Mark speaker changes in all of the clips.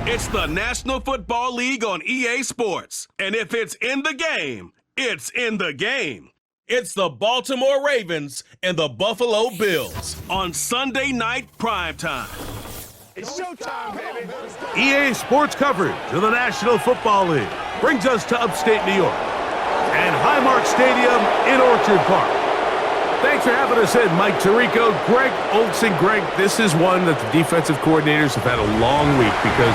Speaker 1: It's the National Football League on EA Sports. And if it's in the game, it's in the game. It's the Baltimore Ravens and the Buffalo Bills on Sunday night primetime.
Speaker 2: It's showtime, baby.
Speaker 3: EA Sports coverage of the National Football League brings us to upstate New York and Highmark Stadium in Orchard Park. Thanks for having us in, Mike Tirico, Greg Olson. Greg, this is one that the defensive coordinators have had a long week because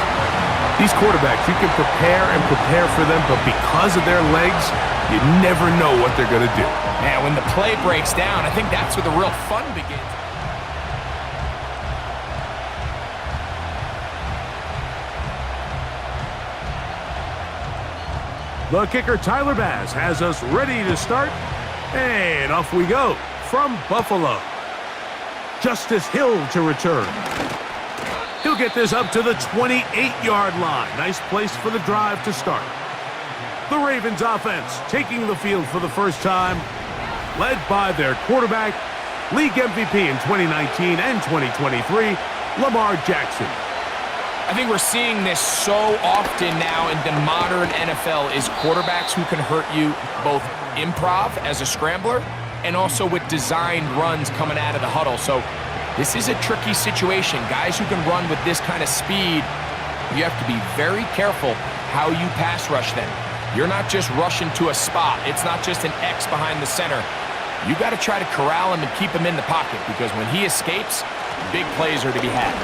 Speaker 3: these quarterbacks, you can prepare and prepare for them, but because of their legs, you never know what they're going to do.
Speaker 4: Man, when the play breaks down, I think that's where the real fun begins.
Speaker 3: The kicker, Tyler Bass, has us ready to start, and off we go from Buffalo. Justice Hill to return. He'll get this up to the 28-yard line. Nice place for the drive to start. The Ravens offense taking the field for the first time, led by their quarterback, league MVP in 2019 and 2023, Lamar Jackson.
Speaker 4: I think we're seeing this so often now in the modern NFL is quarterbacks who can hurt you both improv as a scrambler and also with designed runs coming out of the huddle. So this is a tricky situation. Guys who can run with this kind of speed, you have to be very careful how you pass rush them. You're not just rushing to a spot. It's not just an X behind the center. You got to try to corral him and keep him in the pocket because when he escapes, big plays are to be had.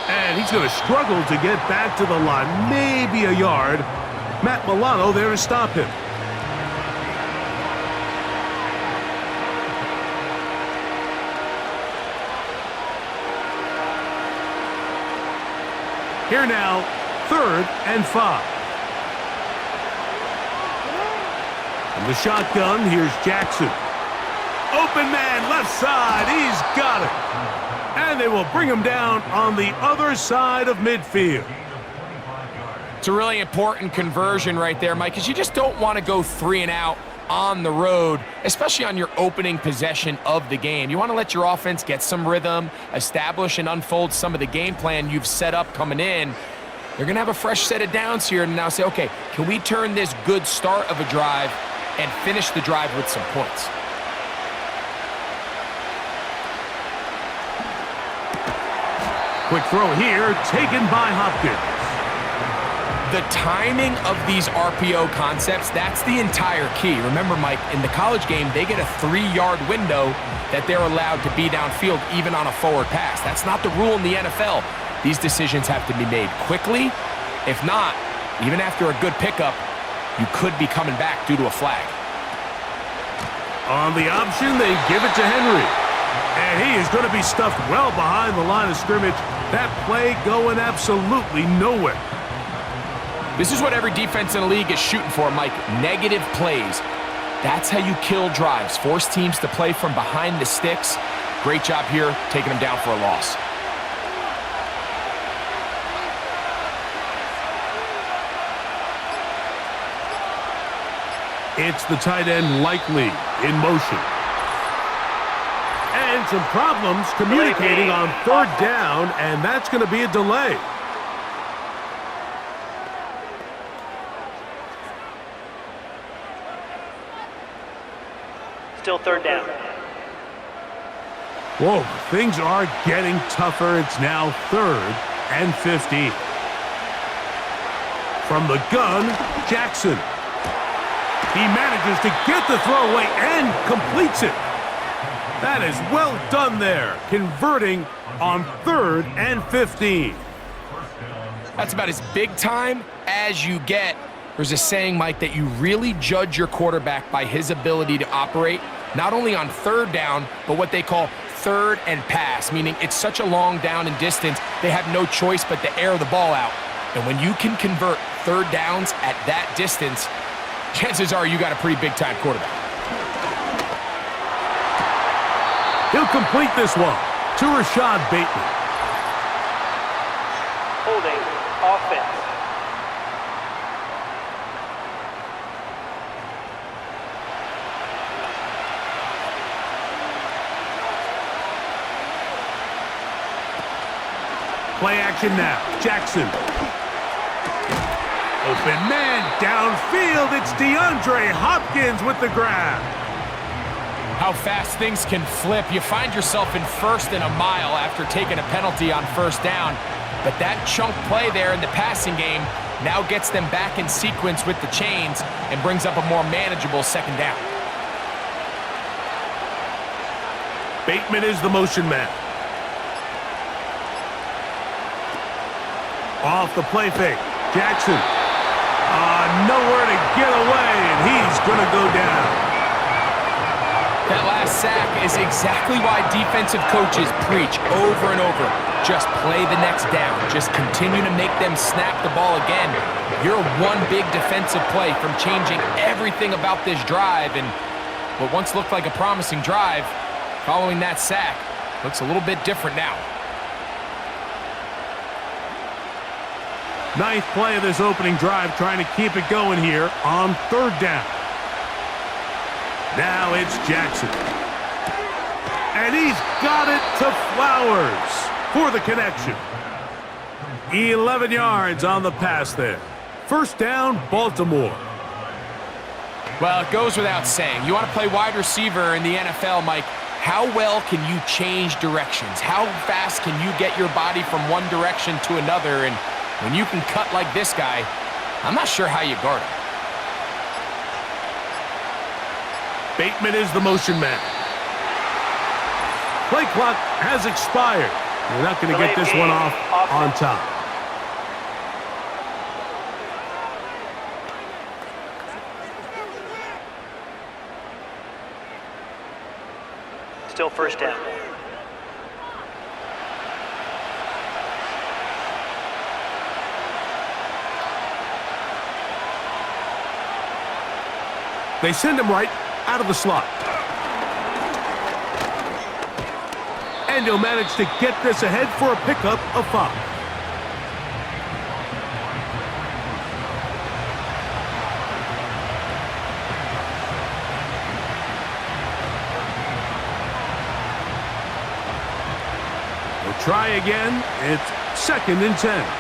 Speaker 3: And he's going to struggle to get back to the line, maybe a yard. Matt Milano there to stop him. Here now, 3rd and 5. From the shotgun, here's Jackson. Open man, left side, he's got it. And they will bring him down on the other side of midfield.
Speaker 4: It's a really important conversion right there, Mike, because you just don't want to go 3 and out on the road, especially on your opening possession of the game. You want to let your offense get some rhythm, establish and unfold some of the game plan you've set up coming in. They're going to have a fresh set of downs here and now say, okay, can we turn this good start of a drive and finish the drive with some points?
Speaker 3: Quick throw here, taken by Hopkins.
Speaker 4: The timing of these RPO concepts, that's the entire key. Remember, Mike, in the college game, they get a 3-yard window that they're allowed to be downfield even on a forward pass. That's not the rule in the NFL. These decisions have to be made quickly. If not, even after a good pickup, you could be coming back due to a flag.
Speaker 3: On the option, they give it to Henry. And he is going to be stuffed well behind the line of scrimmage. That play going absolutely nowhere.
Speaker 4: This is what every defense in the league is shooting for, Mike. Negative plays. That's how you kill drives. Force teams to play from behind the sticks. Great job here, taking them down for a loss.
Speaker 3: It's the tight end Likely in motion. And some problems communicating on 3rd down, and that's going to be a delay.
Speaker 5: Still 3rd down.
Speaker 3: Whoa, things are getting tougher. It's now 3rd and 50. From the gun, Jackson. He manages to get the throwaway and completes it. That is well done there, converting on 3rd and 15.
Speaker 4: That's about as big time as you get. There's a saying, Mike, that you really judge your quarterback by his ability to operate, not only on 3rd down, but what they call 3rd and pass, meaning it's such a long down and distance, they have no choice but to air the ball out. And when you can convert 3rd downs at that distance, chances are you got a pretty big-time quarterback.
Speaker 3: He'll complete this one to Rashad Bateman.
Speaker 5: Holding, offense.
Speaker 3: Play action now. Jackson. Open man downfield. It's DeAndre Hopkins with the grab.
Speaker 4: How fast things can flip. You find yourself in first and a mile after taking a penalty on first down. But that chunk play there in the passing game now gets them back in sequence with the chains and brings up a more manageable second down.
Speaker 3: Bateman is the motion man. Off the play fake. Jackson. Nowhere to get away, and he's going to go down.
Speaker 4: That last sack is exactly why defensive coaches preach over and over. Just play the next down. Just continue to make them snap the ball again. You're one big defensive play from changing everything about this drive, and what once looked like a promising drive, following that sack, looks a little bit different now.
Speaker 3: Ninth play of this opening drive, trying to keep it going here on third down. Now it's Jackson. And he's got it to Flowers for the connection. 11 yards on the pass there. First down, Baltimore.
Speaker 4: Well, it goes without saying. You want to play wide receiver in the NFL, Mike. How well can you change directions? How fast can you get your body from one direction to another? And when you can cut like this guy, I'm not sure how you guard him.
Speaker 3: Bateman is the motion man. Play clock has expired. You're not going to get this one off on top.
Speaker 5: Still first down.
Speaker 3: They send him right out of the slot. And he'll manage to get this ahead for a pickup of 5. We'll try again. It's 2nd and 10.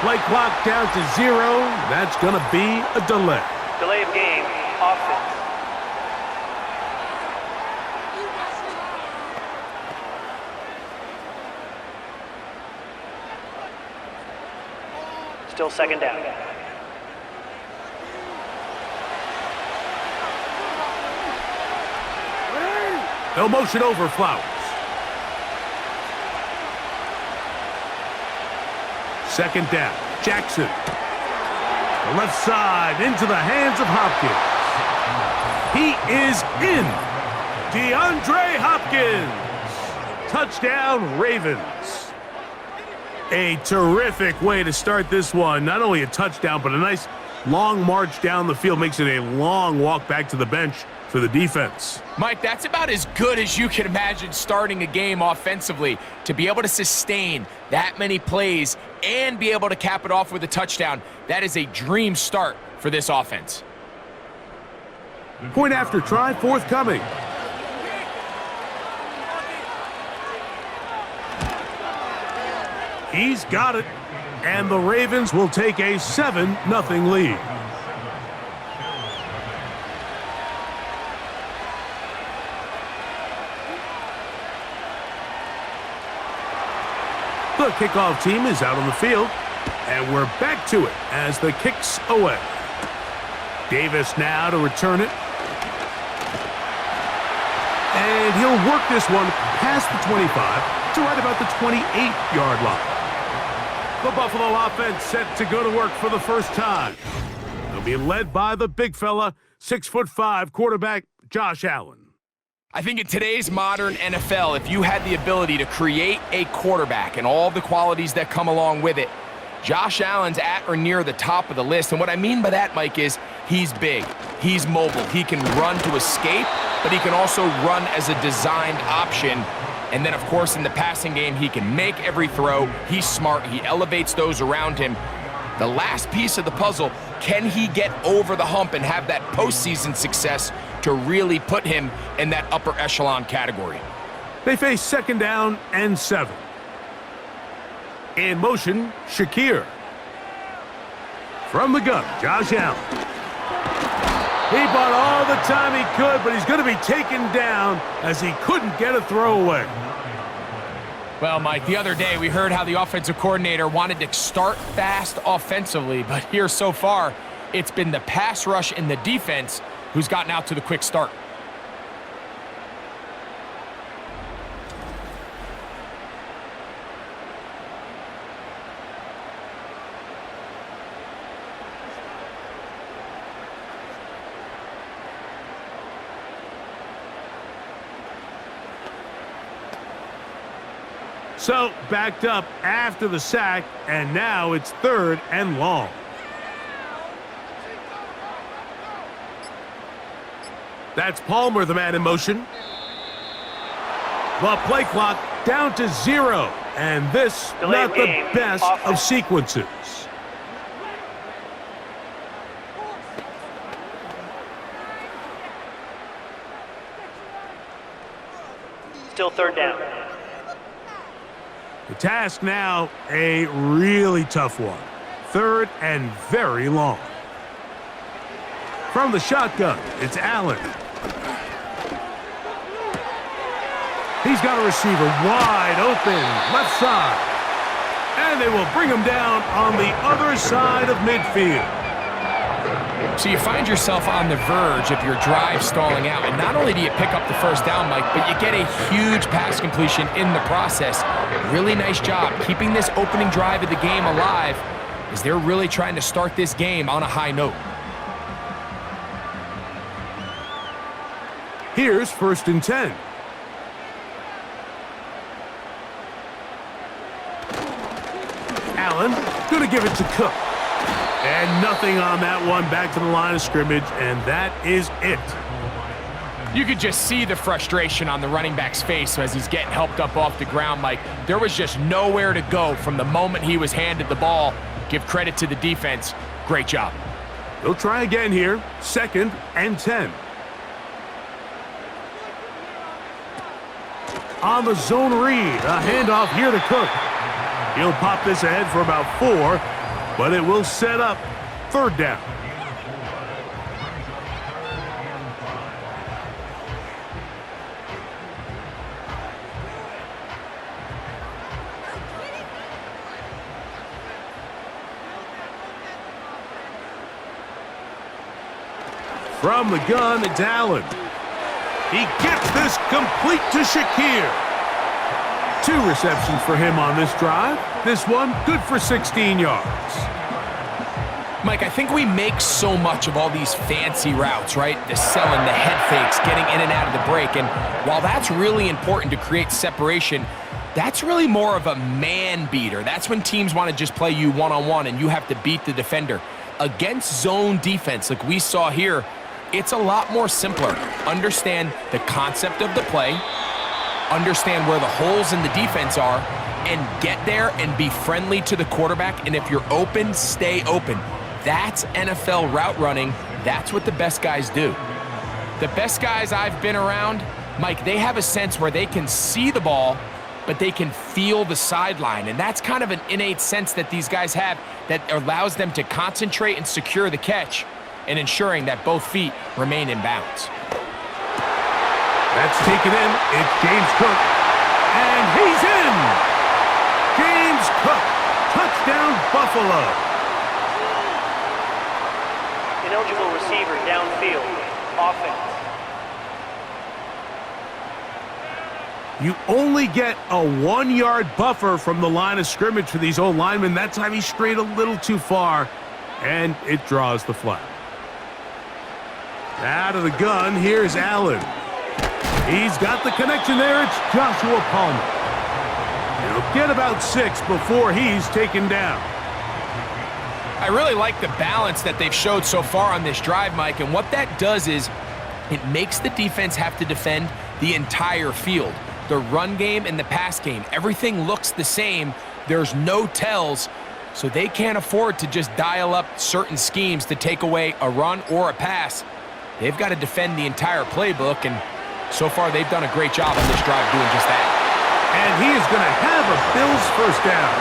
Speaker 3: Play clock down to 0. That's going to be a delay.
Speaker 5: Delay of game, offense. Still second down.
Speaker 3: They'll motion over Flowers. Second down. Jackson. The left side into the hands of Hopkins. He is in. DeAndre Hopkins. Touchdown, Ravens. A terrific way to start this one. Not only a touchdown, but a nice long march down the field. Makes it a long walk back to the bench for the defense.
Speaker 4: Mike, that's about as good as you can imagine starting a game offensively. To be able to sustain that many plays and be able to cap it off with a touchdown, that is a dream start for this offense.
Speaker 3: Point after try forthcoming. He's got it, and the Ravens will take a 7-0 lead. The kickoff team is out on the field, and we're back to it as the kick's away. Davis now to return it. And he'll work this one past the 25 to right about the 28-yard line. The Buffalo offense set to go to work for the first time. They'll be led by the big fella, 6'5" quarterback Josh Allen.
Speaker 4: I think in today's modern NFL, if you had the ability to create a quarterback and all the qualities that come along with it, Josh Allen's at or near the top of the list. And what I mean by that, Mike, is he's big, he's mobile, he can run to escape, but he can also run as a designed option. And then, of course, in the passing game, he can make every throw. He's smart. He elevates those around him. The last piece of the puzzle, can he get over the hump and have that postseason success to really put him in that upper echelon category?
Speaker 3: They face 2nd down and 7. In motion, Shakir. From the gun, Josh Allen. He bought all the time he could, but he's going to be taken down as he couldn't get a throwaway.
Speaker 4: Well, Mike, the other day we heard how the offensive coordinator wanted to start fast offensively, but here so far, it's been the pass rush and the defense who's gotten out to the quick start.
Speaker 3: So, backed up after the sack, and now it's 3rd and long. That's Palmer, the man in motion. The play clock down to 0, and this not the best of sequences.
Speaker 5: Still 3rd down.
Speaker 3: The task now, a really tough one. 3rd and very long. From the shotgun, it's Allen. He's got a receiver wide open, left side. And they will bring him down on the other side of midfield.
Speaker 4: So you find yourself on the verge of your drive stalling out, and not only do you pick up the 1st down, Mike, but you get a huge pass completion in the process. Really nice job keeping this opening drive of the game alive as they're really trying to start this game on a high note.
Speaker 3: Here's 1st and 10. Allen gonna give it to Cook. And nothing on that one, back to the line of scrimmage, and that is it.
Speaker 4: You could just see the frustration on the running back's face as he's getting helped up off the ground, Mike. There was just nowhere to go from the moment he was handed the ball. Give credit to the defense. Great job.
Speaker 3: They'll try again here. 2nd and 10. On the zone read, a handoff here to Cook. He'll pop this ahead for about 4, but it will set up 3rd down. From the gun, it's Allen. He gets this complete to Shakir. 2 receptions for him on this drive. This one good for 16 yards.
Speaker 4: Mike, I think we make so much of all these fancy routes, right? The selling, the head fakes, getting in and out of the break. And while that's really important to create separation, that's really more of a man beater. That's when teams want to just play you one-on-one and you have to beat the defender. Against zone defense like we saw here, it's a lot more simpler. Understand the concept of the play, understand where the holes in the defense are, and get there and be friendly to the quarterback. And if you're open, stay open. That's NFL route running. That's what the best guys do. The best guys I've been around, Mike, they have a sense where they can see the ball, but they can feel the sideline. And that's kind of an innate sense that these guys have that allows them to concentrate and secure the catch and ensuring that both feet remain in bounds.
Speaker 3: That's taken in. It's James Cook. And he's in! James Cook. Touchdown, Buffalo.
Speaker 5: Ineligible receiver downfield. Offense.
Speaker 3: You only get a 1-yard buffer from the line of scrimmage for these old linemen. That time he strayed a little too far, and it draws the flag. Out of the gun, here's Allen. He's got the connection there. It's Joshua Palmer. He'll get about 6 before he's taken down.
Speaker 4: I really like the balance that they've showed so far on this drive, Mike, and what that does is it makes the defense have to defend the entire field. The run game and the pass game, everything looks the same. There's no tells. So they can't afford to just dial up certain schemes to take away a run or a pass. They've got to defend the entire playbook, and so far they've done a great job on this drive doing just that.
Speaker 3: And he is going to have a Bills first down.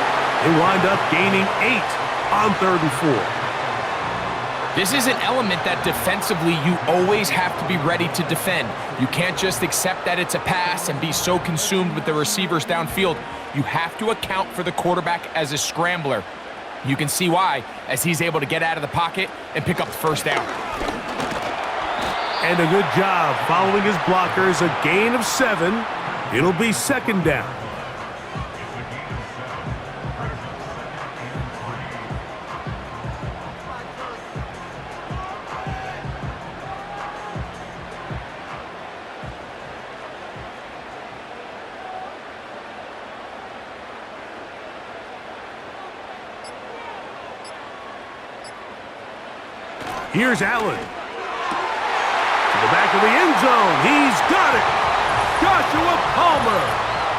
Speaker 3: They wind up gaining 8 on 3rd and 4.
Speaker 4: This is an element that defensively you always have to be ready to defend. You can't just accept that it's a pass and be so consumed with the receivers downfield. You have to account for the quarterback as a scrambler. You can see why, as he's able to get out of the pocket and pick up the first down.
Speaker 3: And a good job following his blockers, a gain of 7. It'll be 2nd down. Here's Allen. To the back of the end zone. He's got it. Joshua Palmer.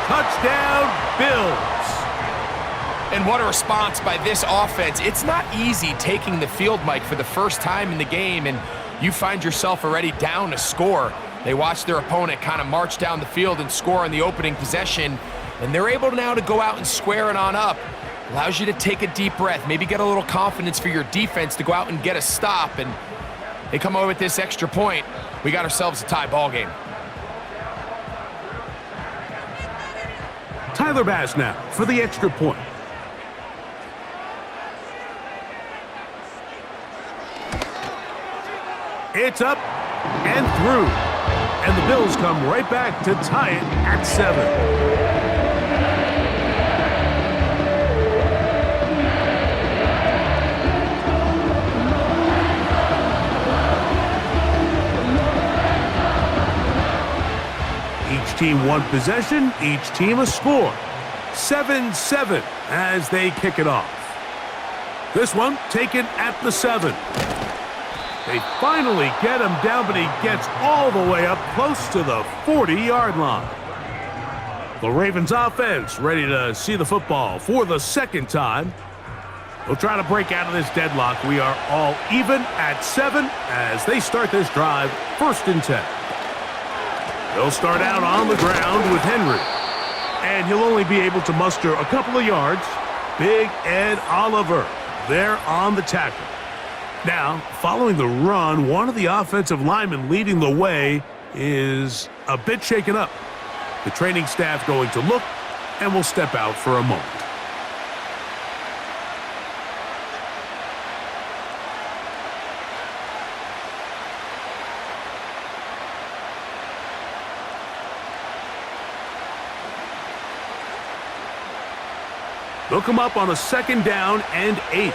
Speaker 3: Touchdown, Bills.
Speaker 4: And what a response by this offense. It's not easy taking the field, Mike, for the first time in the game, and you find yourself already down a score. They watch their opponent kind of march down the field and score on the opening possession, and they're able now to go out and square it on up. Allows you to take a deep breath, maybe get a little confidence for your defense to go out and get a stop, and they come away with this extra point. We got ourselves a tie ball game.
Speaker 3: Tyler Bass now for the extra point. It's up and through. And the Bills come right back to tie it at 7. Each team one possession, each team a score. 7-7 as they kick it off. This one taken at the 7. They finally get him down, but he gets all the way up close to the 40-yard line. The Ravens offense ready to see the football for the 2nd time. They'll try to break out of this deadlock. We are all even at 7 as they start this drive, 1st and 10. They'll start out on the ground with Henry. And he'll only be able to muster a couple of yards. Big Ed Oliver there on the tackle. Now, following the run, one of the offensive linemen leading the way is a bit shaken up. The training staff going to look and will step out for a moment. They'll come up on a 2nd down and 8.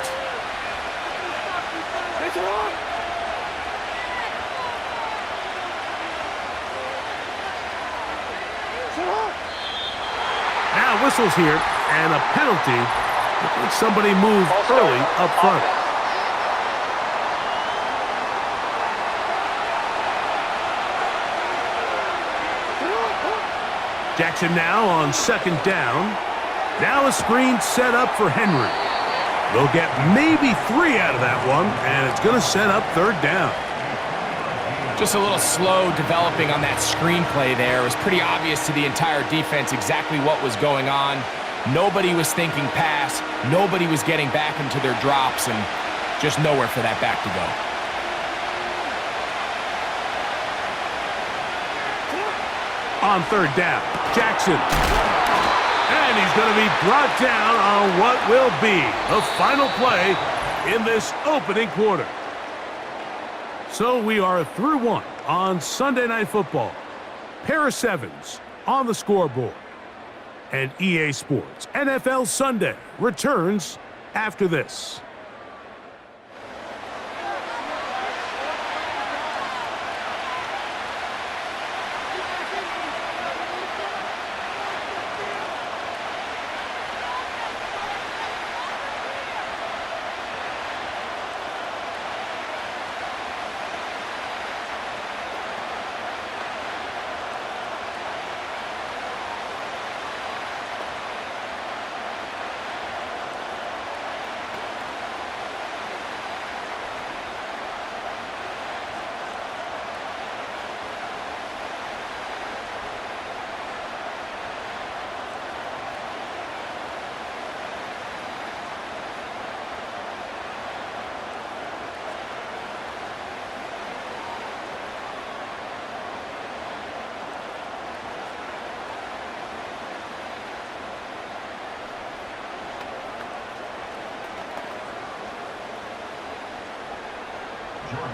Speaker 3: Now whistles here and a penalty. I think somebody moved early up front. Jackson now on 2nd down. Now a screen set up for Henry. They'll get maybe 3 out of that one, and it's going to set up 3rd down.
Speaker 4: Just a little slow developing on that screenplay there. It was pretty obvious to the entire defense exactly what was going on. Nobody was thinking pass. Nobody was getting back into their drops, and just nowhere for that back to go.
Speaker 3: On 3rd down, Jackson. And he's going to be brought down on what will be the final play in this opening quarter. So we are through 1 on Sunday Night Football. Pair of 7s on the scoreboard. And EA Sports NFL Sunday returns after this.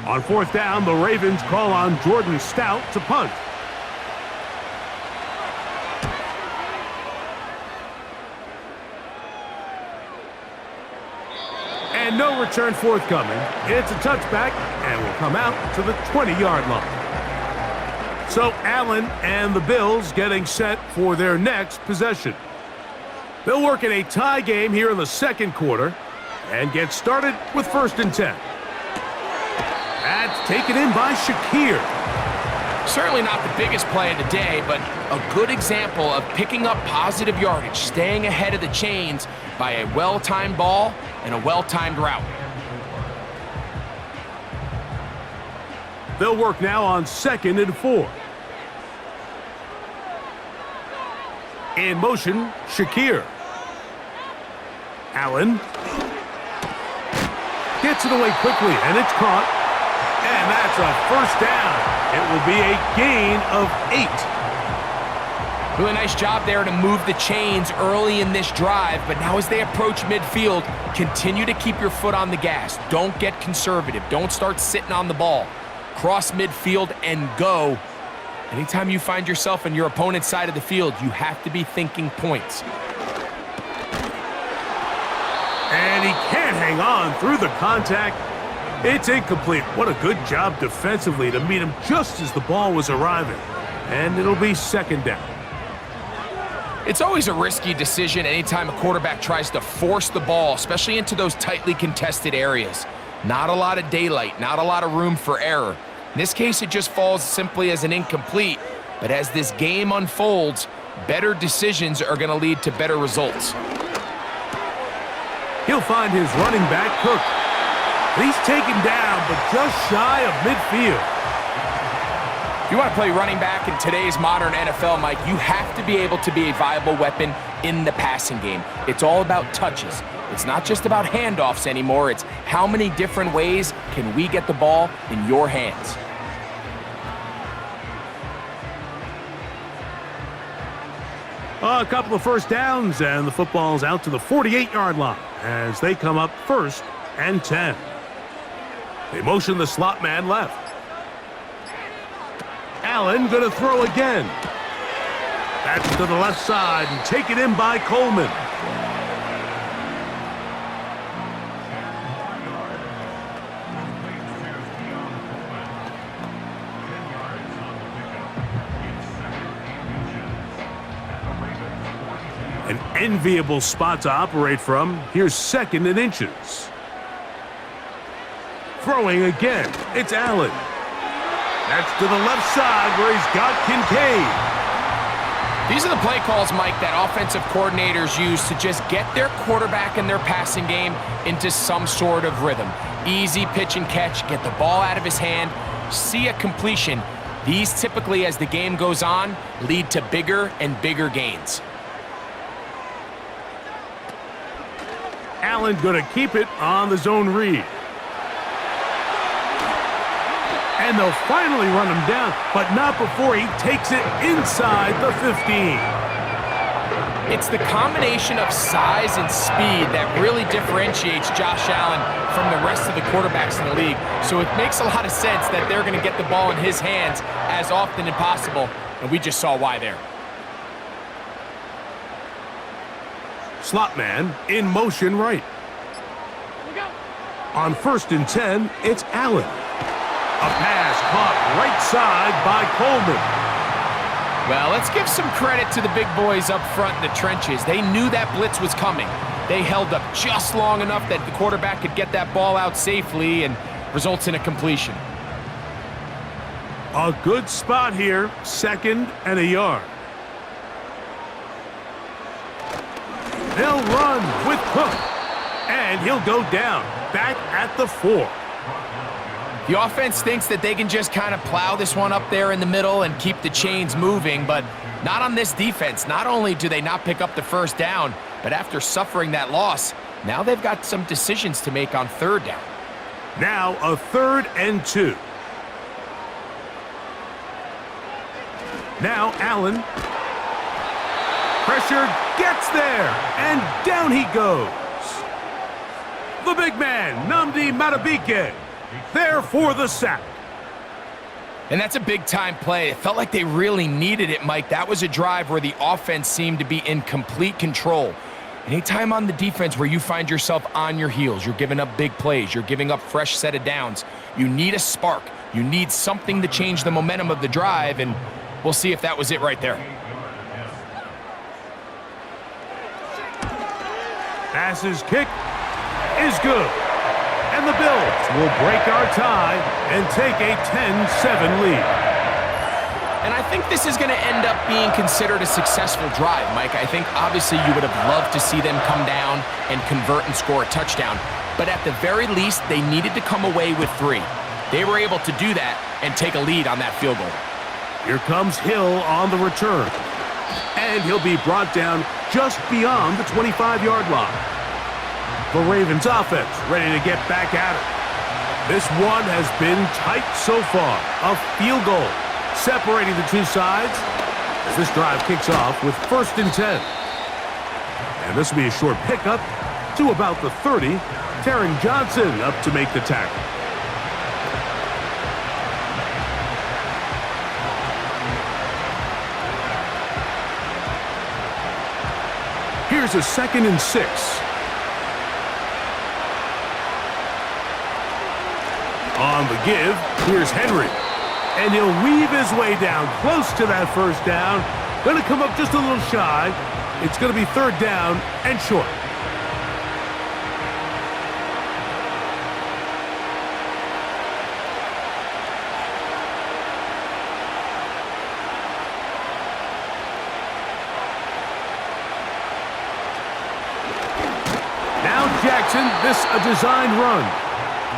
Speaker 3: On fourth down, the Ravens call on Jordan Stout to punt. And no return forthcoming. It's a touchback and will come out to the 20-yard line. So Allen and the Bills getting set for their next possession. They'll work in a tie game here in the second quarter and get started with 1st and 10. That's taken in by Shakir.
Speaker 4: Certainly not the biggest play of the day, but a good example of picking up positive yardage, staying ahead of the chains by a well-timed ball and a well-timed route.
Speaker 3: They'll work now on 2nd and 4. In motion, Shakir. Allen gets it away quickly, and it's caught. And that's a first down. It will be a gain of 8.
Speaker 4: Really nice job there to move the chains early in this drive, but now as they approach midfield, continue to keep your foot on the gas. Don't get conservative. Don't start sitting on the ball. Cross midfield and go. Anytime you find yourself on your opponent's side of the field, you have to be thinking points.
Speaker 3: And he can't hang on through the contact. It's incomplete. What a good job defensively to meet him just as the ball was arriving. And it'll be 2nd down.
Speaker 4: It's always a risky decision anytime a quarterback tries to force the ball, especially into those tightly contested areas. Not a lot of daylight, not a lot of room for error. In this case, it just falls simply as an incomplete. But as this game unfolds, better decisions are going to lead to better results.
Speaker 3: He'll find his running back, Cook. He's taken down, but just shy of midfield.
Speaker 4: If you want to play running back in today's modern NFL, Mike, you have to be able to be a viable weapon in the passing game. It's all about touches. It's not just about handoffs anymore. It's how many different ways can we get the ball in your hands.
Speaker 3: A couple of first downs, and the football's out to the 48-yard line as they come up 1st and 10. They motion the slot man left. Allen going to throw again. That's to the left side and taken in by Coleman. An enviable spot to operate from. Here's 2nd and inches. Throwing again. It's Allen. That's to the left side where he's got Kincaid.
Speaker 4: These are the play calls, Mike, that offensive coordinators use to just get their quarterback and their passing game into some sort of rhythm. Easy pitch and catch, get the ball out of his hand, see a completion. These typically, as the game goes on, lead to bigger and bigger gains.
Speaker 3: Allen going to keep it on the zone read. And they'll finally run him down, but not before he takes it inside the 15.
Speaker 4: It's the combination of size and speed that really differentiates Josh Allen from the rest of the quarterbacks in the league. So it makes a lot of sense that they're going to get the ball in his hands as often as possible, and we just saw why there.
Speaker 3: Slot man in motion right. On 1st and 10, it's Allen. A pass caught right side by Coleman.
Speaker 4: Well, let's give some credit to the big boys up front in the trenches. They knew that blitz was coming. They held up just long enough that the quarterback could get that ball out safely and results in a completion.
Speaker 3: A good spot here, 2nd and a yard. They'll run with Cook, and he'll go down, back at the 4.
Speaker 4: The offense thinks that they can just kind of plow this one up there in the middle and keep the chains moving, but not on this defense. Not only do they not pick up the first down, but after suffering that loss, now they've got some decisions to make on 3rd down.
Speaker 3: Now a 3rd and 2. Now Allen. Pressure gets there, and down he goes. The big man, Nnamdi Madubuike. There for the sack.
Speaker 4: And that's a big-time play. It felt like they really needed it, Mike. That was a drive where the offense seemed to be in complete control. Anytime on the defense where you find yourself on your heels, you're giving up big plays, you're giving up fresh set of downs, you need a spark. You need something to change the momentum of the drive, and we'll see if that was it right there.
Speaker 3: Passes kick is good. And the Bills will break our tie and take a 10-7 lead.
Speaker 4: And I think this is going to end up being considered a successful drive, Mike. I think obviously you would have loved to see them come down and convert and score a touchdown. But at the very least, they needed to come away with 3. They were able to do that and take a lead on that field goal.
Speaker 3: Here comes Hill on the return. And he'll be brought down just beyond the 25-yard line. The Ravens offense ready to get back at it. This one has been tight so far. A field goal separating the two sides as this drive kicks off with 1st and 10. And this will be a short pickup to about the 30. Taron Johnson up to make the tackle. Here's a 2nd and 6. On the give, here's Henry. And he'll weave his way down close to that 1st down. Going to come up just a little shy. It's going to be 3rd down and short. Now Jackson, this a design run.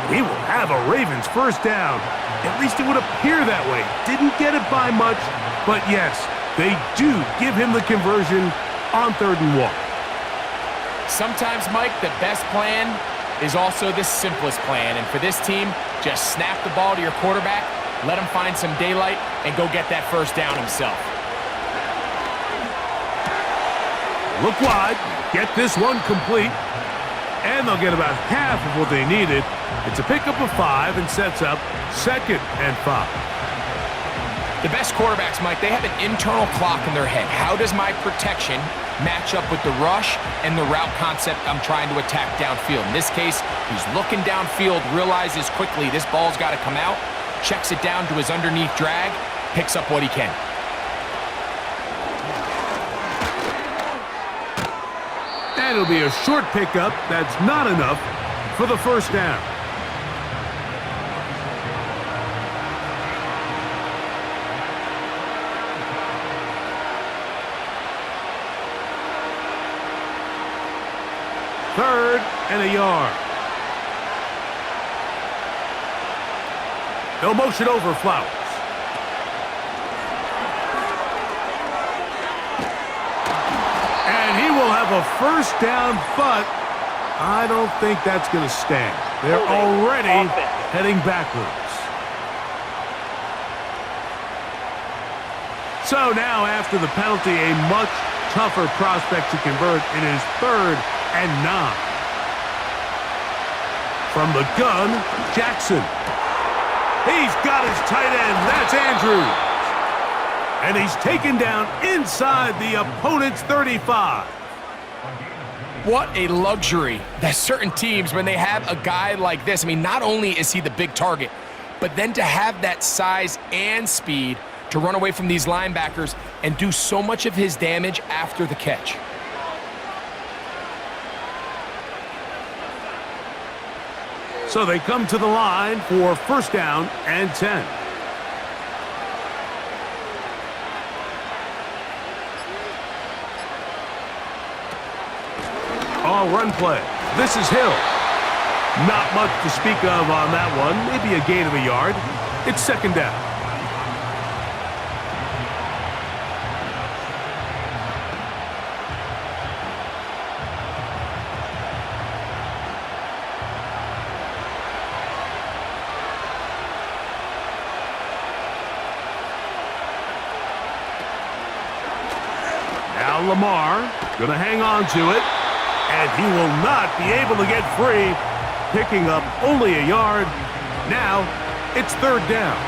Speaker 3: He will have a Ravens 1st down. At least it would appear that way. Didn't get it by much, but yes, they do give him the conversion on 3rd and 1.
Speaker 4: Sometimes, Mike, the best plan is also the simplest plan. And for this team, just snap the ball to your quarterback, let him find some daylight, and go get that 1st down himself.
Speaker 3: Look wide, get this one complete, and they'll get about half of what they needed. It's a pickup of 5 and sets up 2nd and 5.
Speaker 4: The best quarterbacks, Mike, they have an internal clock in their head. How does my protection match up with the rush and the route concept I'm trying to attack downfield? In this case, he's looking downfield, realizes quickly this ball's got to come out, checks it down to his underneath drag, picks up what he can.
Speaker 3: And it'll be a short pickup. That's not enough for the 1st down. Third and a yard. They'll motion over Flowers. And he will have a 1st down, but I don't think that's going to stand. They're already heading backwards. So now, after the penalty, a much tougher prospect to convert. It is 3rd and 9. From the gun, Jackson. He's got his tight end. That's Andrews. And he's taken down inside the opponent's 35.
Speaker 4: What a luxury that certain teams, when they have a guy like this, I mean, not only is he the big target, but then to have that size and speed to run away from these linebackers and do so much of his damage after the catch.
Speaker 3: So they come to the line for 1st down and 10. Run play. This is Hill. Not much to speak of on that one. Maybe a gain of a yard. It's 2nd down. Now Lamar gonna hang on to it. And he will not be able to get free, picking up only a yard. Now, it's third down.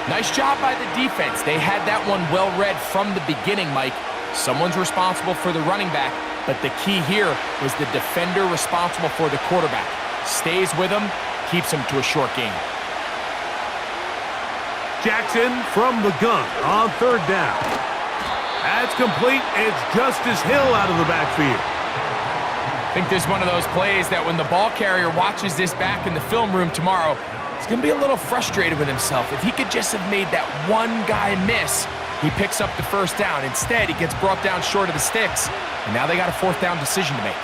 Speaker 4: Nice job by the defense. They had that one well read from the beginning, Mike. Someone's responsible for the running back, but the key here was the defender responsible for the quarterback. Stays with him, keeps him to a short gain.
Speaker 3: Jackson from the gun on third down. That's complete. It's Justice Hill out of the backfield.
Speaker 4: I think this is one of those plays that when the ball carrier watches this back in the film room tomorrow, he's going to be a little frustrated with himself. If he could just have made that one guy miss, he picks up the first down. Instead, he gets brought down short of the sticks, and now they got a fourth down decision to make.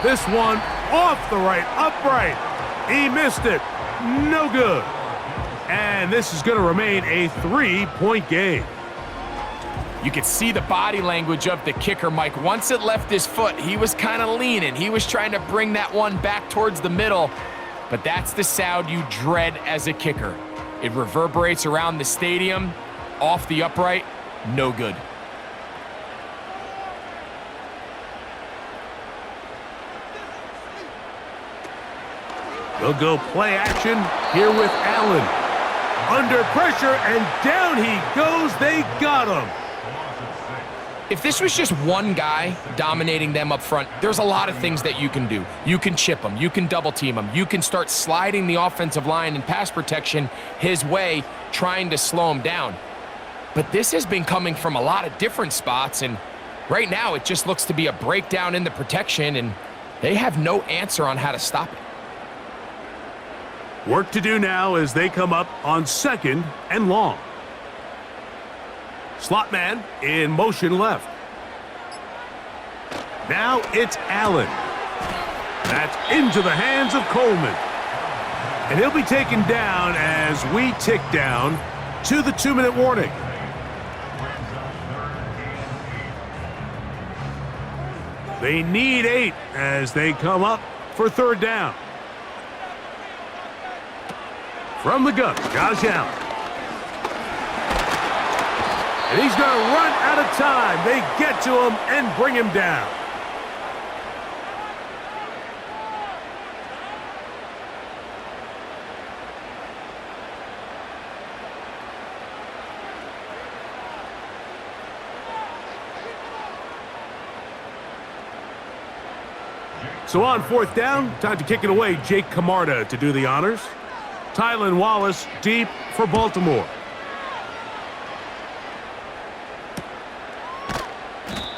Speaker 3: This one off the right, upright. He missed it. No good. And this is going to remain a 3-point game.
Speaker 4: You could see the body language of the kicker, Mike. Once it left his foot, he was kind of leaning. He was trying to bring that one back towards the middle. But that's the sound you dread as a kicker. It reverberates around the stadium, off the upright, no good.
Speaker 3: They'll go play action here with Allen. Under pressure, and down he goes. They got him.
Speaker 4: If this was just one guy dominating them up front, there's a lot of things that you can do. You can chip him. You can double team him. You can start sliding the offensive line and pass protection his way, trying to slow him down. But this has been coming from a lot of different spots, and right now it just looks to be a breakdown in the protection, and they have no answer on how to stop it.
Speaker 3: Work to do now as they come up on second and long. Slot man in motion left. Now it's Allen. That's into the hands of Coleman. And he'll be taken down as we tick down to the 2-minute warning. They need 8 as they come up for third down. From the gun, Josh Allen. And he's going to run out of time. They get to him and bring him down. So on fourth down, time to kick it away. Jake Camarda to do the honors. Tylan Wallace deep for Baltimore.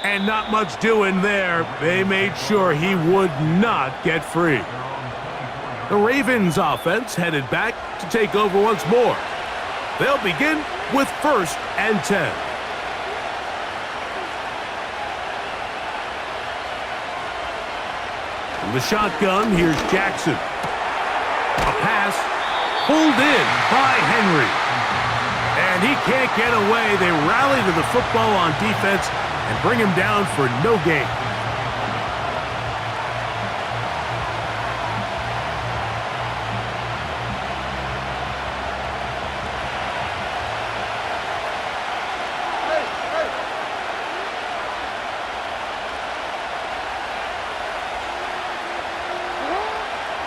Speaker 3: And not much doing there. They made sure he would not get free. The Ravens offense headed back to take over once more. They'll begin with 1st and 10. From the shotgun, here's Jackson. A pass pulled in by Henry. And he can't get away. They rally to the football on defense and bring him down for no gain.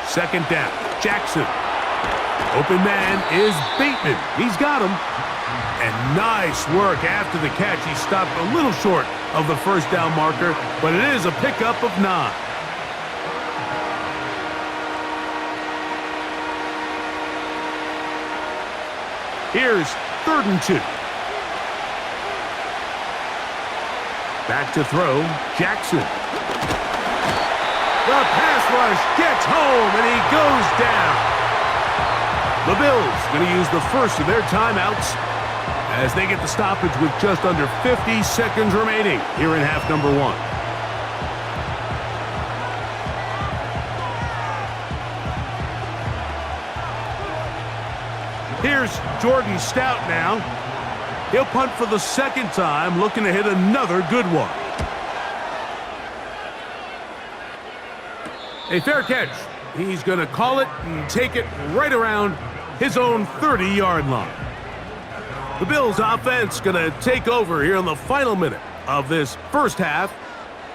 Speaker 3: Second down, Jackson. Open man is Bateman. He's got him. And nice work after the catch. He stopped a little short of the first down marker, but it is a pickup of 9. Here's 3rd and 2. Back to throw, Jackson. The pass rush gets home, and he goes down. The Bills going to use the first of their timeouts as they get the stoppage with just under 50 seconds remaining here in half number 1. Here's Jordan Stout now. He'll punt for the second time, looking to hit another good one. A fair catch. He's going to call it and take it right around his own 30-yard line. The Bills offense going to take over here in the final minute of this first half.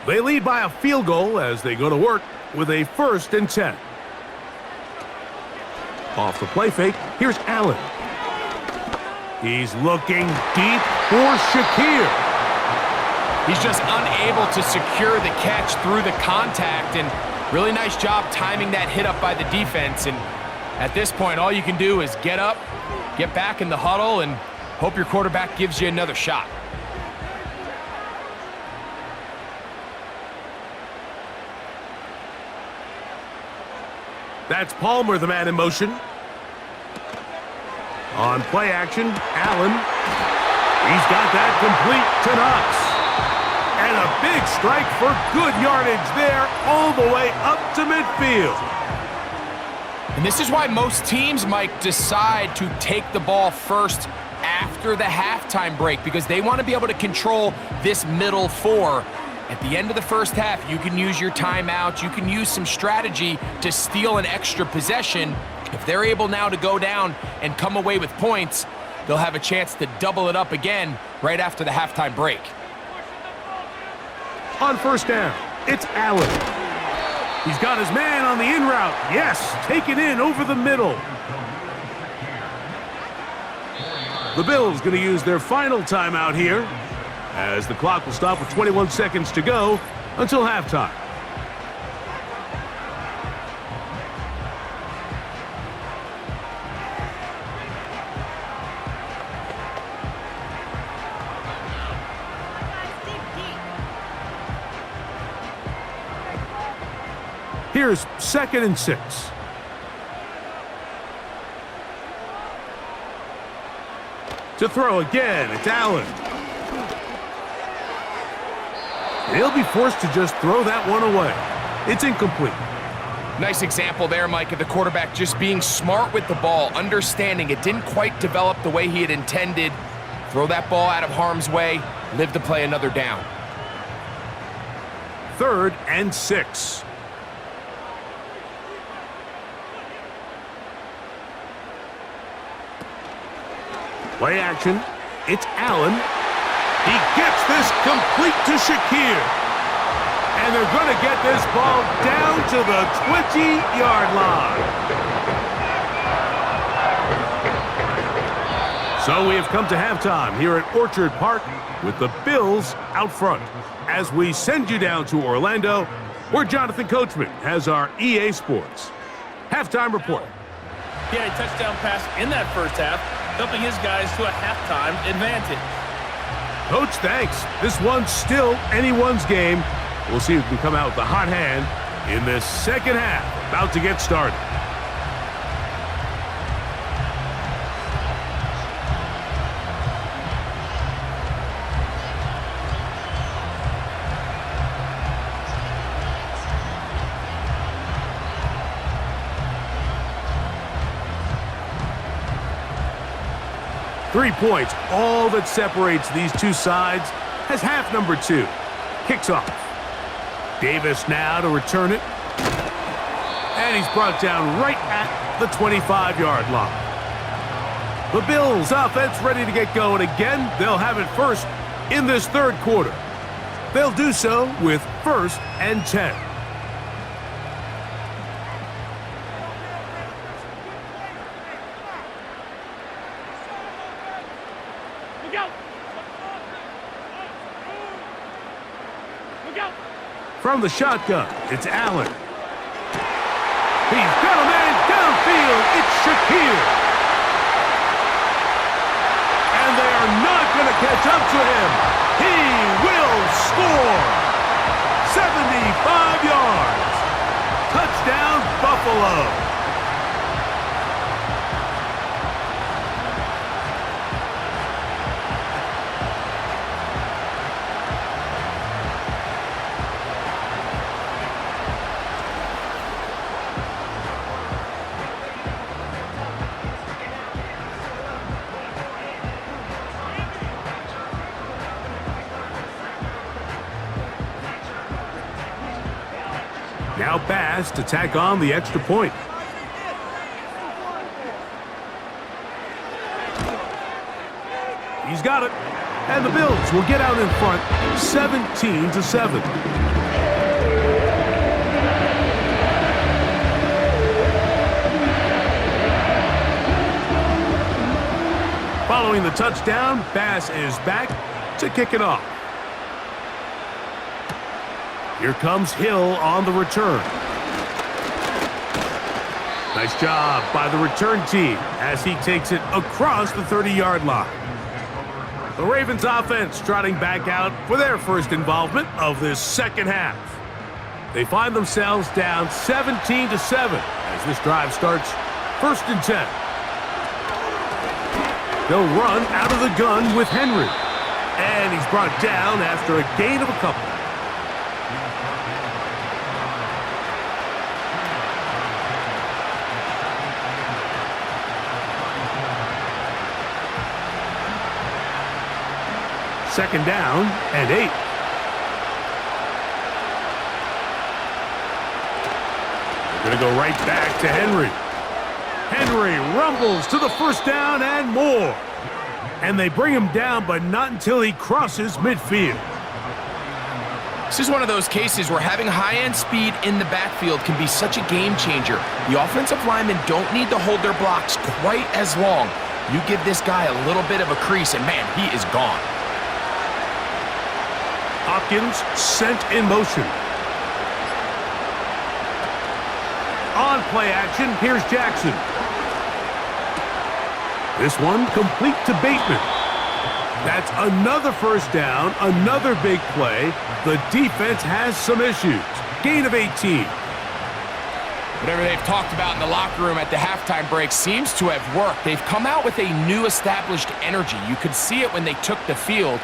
Speaker 3: They lead by a field goal as they go to work with a 1st and 10. Off the play fake, here's Allen. He's looking deep for Shakir.
Speaker 4: He's just unable to secure the catch through the contact, and really nice job timing that hit up by the defense. And at this point, all you can do is get up, get back in the huddle, and hope your quarterback gives you another shot.
Speaker 3: That's Palmer, the man in motion. On play action, Allen. He's got that complete to Knox. And a big strike for good yardage there all the way up to midfield.
Speaker 4: And this is why most teams, Mike, decide to take the ball first after the halftime break, because they want to be able to control this middle 4. At the end of the first half, you can use your timeout, you can use some strategy to steal an extra possession. If they're able now to go down and come away with points, they'll have a chance to double it up again right after the halftime break.
Speaker 3: On 1st down, it's Allen. He's got his man on the in route. Yes, taken in over the middle. The Bills going to use their final timeout here, as the clock will stop with 21 seconds to go until halftime. Here's 2nd and 6. To throw again, it's Allen. He'll be forced to just throw that one away. It's incomplete.
Speaker 4: Nice example there, Mike, of the quarterback just being smart with the ball, understanding it didn't quite develop the way he had intended. Throw that ball out of harm's way, live to play another down.
Speaker 3: 3rd and 6. Play action. It's Allen. He gets this complete to Shakir. And they're going to get this ball down to the 20-yard line. So we have come to halftime here at Orchard Park with the Bills out front, as we send you down to Orlando, where Jonathan Coachman has our EA Sports halftime report.
Speaker 6: He had a touchdown pass in that first half, helping his guys to a halftime advantage.
Speaker 3: Coach, thanks. This one's still anyone's game. We'll see who can come out with the hot hand in this second half, about to get started. Three points, all that separates these two sides, as half number 2 kicks off. Davis now to return it. And he's brought down right at the 25-yard line. The Bills offense ready to get going again. They'll have it first in this third quarter. They'll do so with 1st and 10. From the shotgun, it's Allen. He's got a man downfield. It's Shakir. And they are not going to catch up to him. He will score. 75 yards. Touchdown, Buffalo. Now Bass to tack on the extra point. He's got it. And the Bills will get out in front 17-7. the touchdown, Bass is back to kick it off. Here comes Hill on the return. Nice job by the return team as he takes it across the 30-yard line. The Ravens offense trotting back out for their first involvement of this second half. They find themselves down 17-7 as this drive starts 1st and 10. They'll run out of the gun with Henry. And he's brought down after a gain of a couple. Second down and 8. They're going to go right back to Henry. Henry rumbles to the first down and more. And they bring him down, but not until he crosses midfield.
Speaker 4: This is one of those cases where having high-end speed in the backfield can be such a game changer. The offensive linemen don't need to hold their blocks quite as long. You give this guy a little bit of a crease, and man, he is gone.
Speaker 3: Hopkins sent in motion. On play action, here's Jackson. This one complete to Bateman. That's another first down, another big play. The defense has some issues. Gain of 18.
Speaker 4: Whatever they've talked about in the locker room at the halftime break seems to have worked. They've come out with a new established energy. You could see it when they took the field.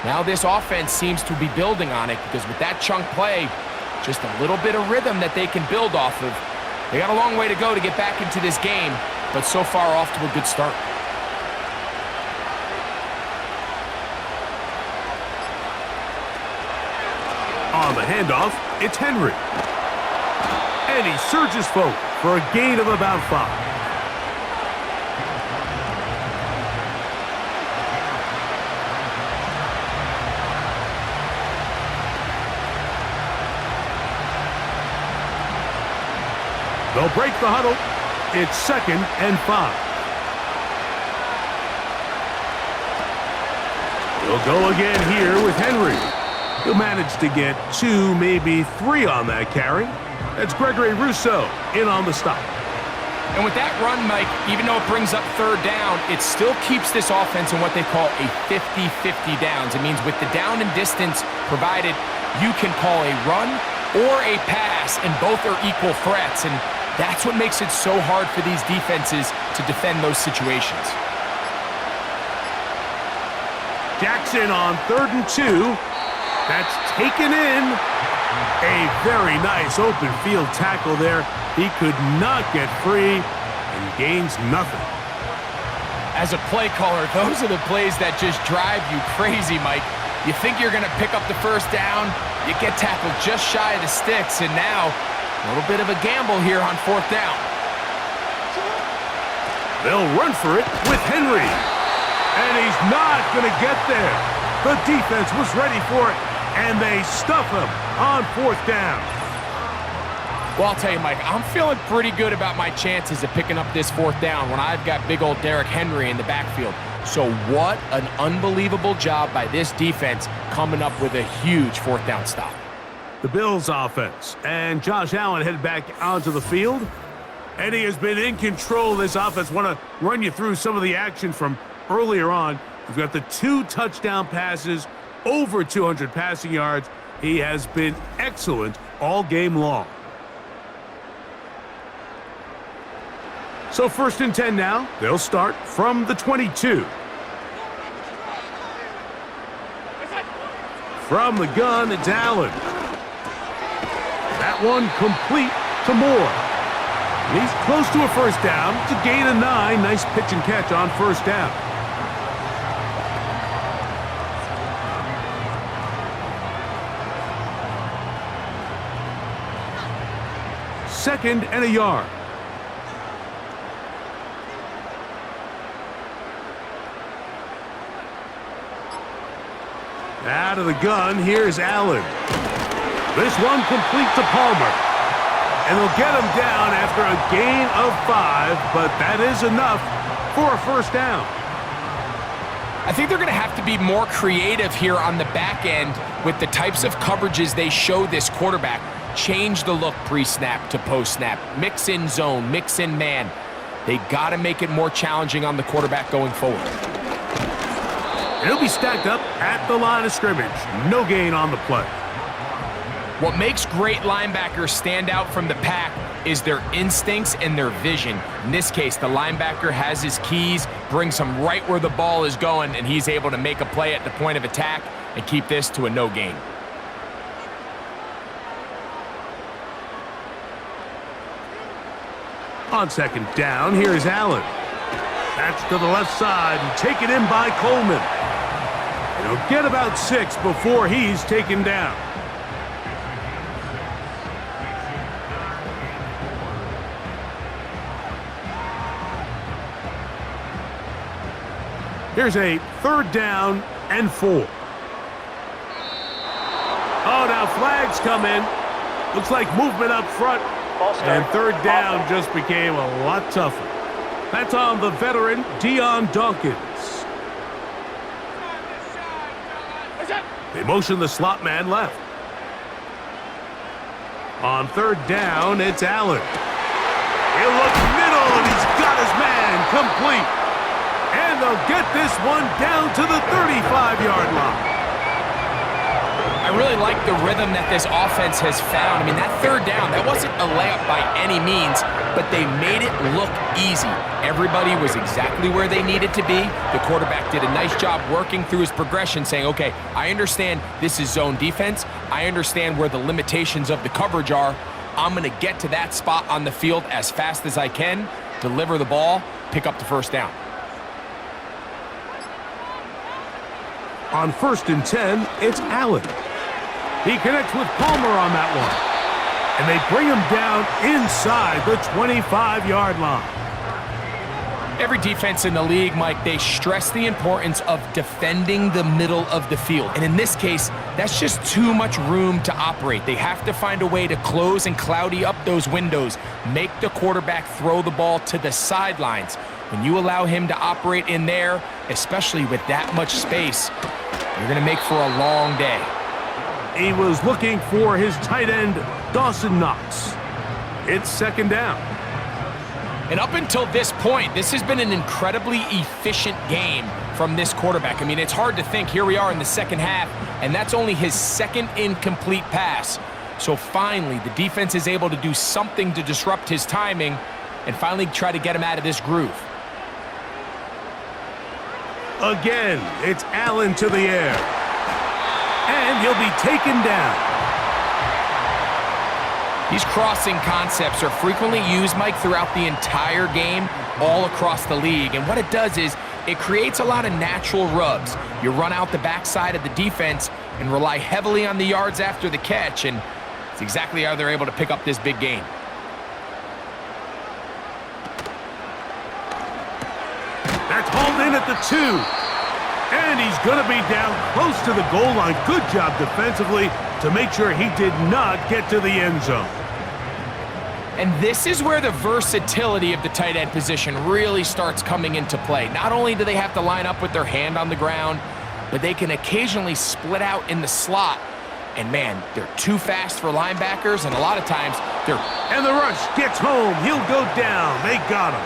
Speaker 4: Now this offense seems to be building on it because with that chunk play, just a little bit of rhythm that they can build off of. They got a long way to go to get back into this game, but so far off to a good start.
Speaker 3: On the handoff, it's Henry. And he surges forward for a gain of about 5. They'll break the huddle. It's 2nd and 5. They'll go again here with Henry. He'll manage to get 2, maybe 3 on that carry. That's Gregory Rousseau in on the stop.
Speaker 4: And with that run, Mike, even though it brings up 3rd down, it still keeps this offense in what they call a 50-50 downs. It means with the down and distance provided, you can call a run or a pass, and both are equal threats. And that's what makes it so hard for these defenses to defend those situations.
Speaker 3: Jackson on 3rd and 2. That's taken in. A very nice open field tackle there. He could not get free and gains nothing.
Speaker 4: As a play caller, those are the plays that just drive you crazy, Mike. You think you're going to pick up the first down, you get tackled just shy of the sticks, and now a little bit of a gamble here on 4th down.
Speaker 3: They'll run for it with Henry. And he's not going to get there. The defense was ready for it, and they stuff him on 4th down.
Speaker 4: Well, I'll tell you, Mike, I'm feeling pretty good about my chances of picking up this 4th down when I've got big old Derrick Henry in the backfield. So what an unbelievable job by this defense coming up with a huge 4th down stop.
Speaker 3: The Bills offense, and Josh Allen headed back onto the field. And he has been in control of this offense. Want to run you through some of the action from earlier on. We've got the 2 touchdown passes, over 200 passing yards. He has been excellent all game long. So 1st and 10 now. They'll start from the 22. From the gun, it's Allen. That one complete to Moore. And he's close to a first down. It's a gain of 9. Nice pitch and catch on 1st down. Second and a yard. Out of the gun, here's Allen. This one complete to Palmer. And they'll get him down after a gain of 5, but that is enough for a first down.
Speaker 4: I think they're going to have to be more creative here on the back end with the types of coverages they show this quarterback. Change the look pre-snap to post-snap. Mix in zone, mix in man. They got to make it more challenging on the quarterback going forward.
Speaker 3: He'll be stacked up at the line of scrimmage. No gain on the play.
Speaker 4: What makes great linebackers stand out from the pack is their instincts and their vision. In this case, the linebacker has his keys, brings him right where the ball is going, and he's able to make a play at the point of attack and keep this to a no gain.
Speaker 3: On second down, here's Allen. That's to the left side and taken in by Coleman. He'll get about 6 before he's taken down. Here's a 3rd down and 4. Oh, now flags come in. Looks like movement up front. And 3rd down just became a lot tougher. That's on the veteran, Dion Dawkins. They motion the slot man left. On 3rd down, it's Allen. He'll look middle, and he's got his man complete. And they'll get this one down to the 35-yard line.
Speaker 4: I really like the rhythm that this offense has found. I mean, that 3rd down, that wasn't a layup by any means, but they made it look easy. Everybody was exactly where they needed to be. The quarterback did a nice job working through his progression, saying, okay, I understand this is zone defense. I understand where the limitations of the coverage are. I'm going to get to that spot on the field as fast as I can, deliver the ball, pick up the 1st down.
Speaker 3: On 1st and 10, it's Allen. He connects with Palmer on that one. And they bring him down inside the 25-yard line.
Speaker 4: Every defense in the league, Mike, they stress the importance of defending the middle of the field. And in this case, that's just too much room to operate. They have to find a way to close and cloudy up those windows, make the quarterback throw the ball to the sidelines. When you allow him to operate in there, especially with that much space, you're going to make for a long day.
Speaker 3: He was looking for his tight end, Dawson Knox. It's 2nd down.
Speaker 4: And up until this point, this has been an incredibly efficient game from this quarterback. I mean, it's hard to think. Here we are in the 2nd half, and that's only his 2nd incomplete pass. So finally, the defense is able to do something to disrupt his timing and finally try to get him out of this groove.
Speaker 3: Again, it's Allen to the air. And he'll be taken down.
Speaker 4: These crossing concepts are frequently used, Mike, throughout the entire game, all across the league. And what it does is it creates a lot of natural rubs. You run out the backside of the defense and rely heavily on the yards after the catch, and it's exactly how they're able to pick up this big gain.
Speaker 3: That's hauled in at the 2. And he's going to be down close to the goal line. Good job defensively to make sure he did not get to the end zone.
Speaker 4: And this is where the versatility of the tight end position really starts coming into play. Not only do they have to line up with their hand on the ground, but they can occasionally split out in the slot. And man, they're too fast for linebackers, and a lot of times they're...
Speaker 3: And the rush gets home. He'll go down. They got him.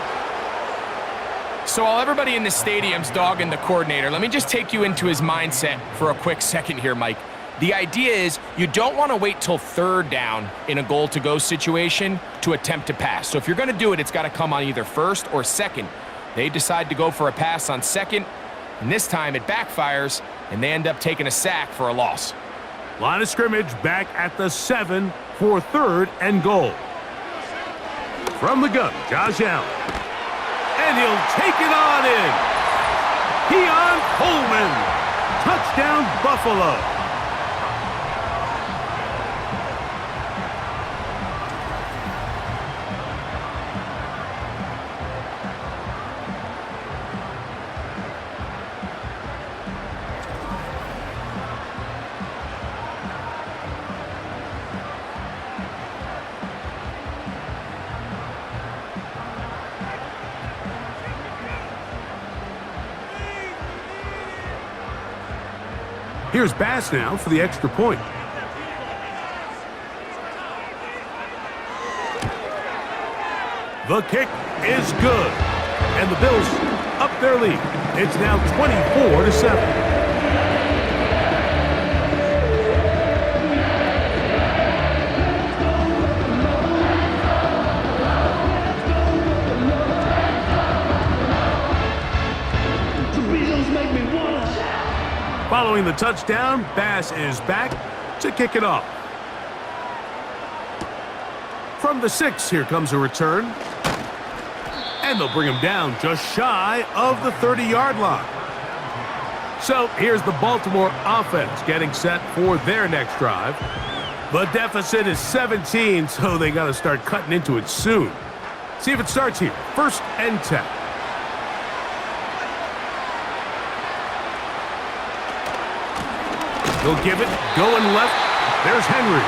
Speaker 4: So while everybody in the stadium's dogging the coordinator, let me just take you into his mindset for a quick second here, Mike. The idea is you don't want to wait till 3rd down in a goal-to-go situation to attempt to pass. So if you're going to do it, it's got to come on either 1st or 2nd. They decide to go for a pass on 2nd, and this time it backfires, and they end up taking a sack for a loss.
Speaker 3: Line of scrimmage back at the 7 for 3rd and goal. From the gun, Josh Allen. And he'll take it on in. Keon Coleman. Touchdown, Buffalo. Here's Bass now for the extra point. The kick is good. And the Bills up their lead. It's now 24-7. Following the touchdown, Bass is back to kick it off. From the 6, here comes a return. And they'll bring him down just shy of the 30-yard line. So here's the Baltimore offense getting set for their next drive. The deficit is 17, so they got to start cutting into it soon. See if it starts here. 1st and 10. He'll give it, going left. There's Henry.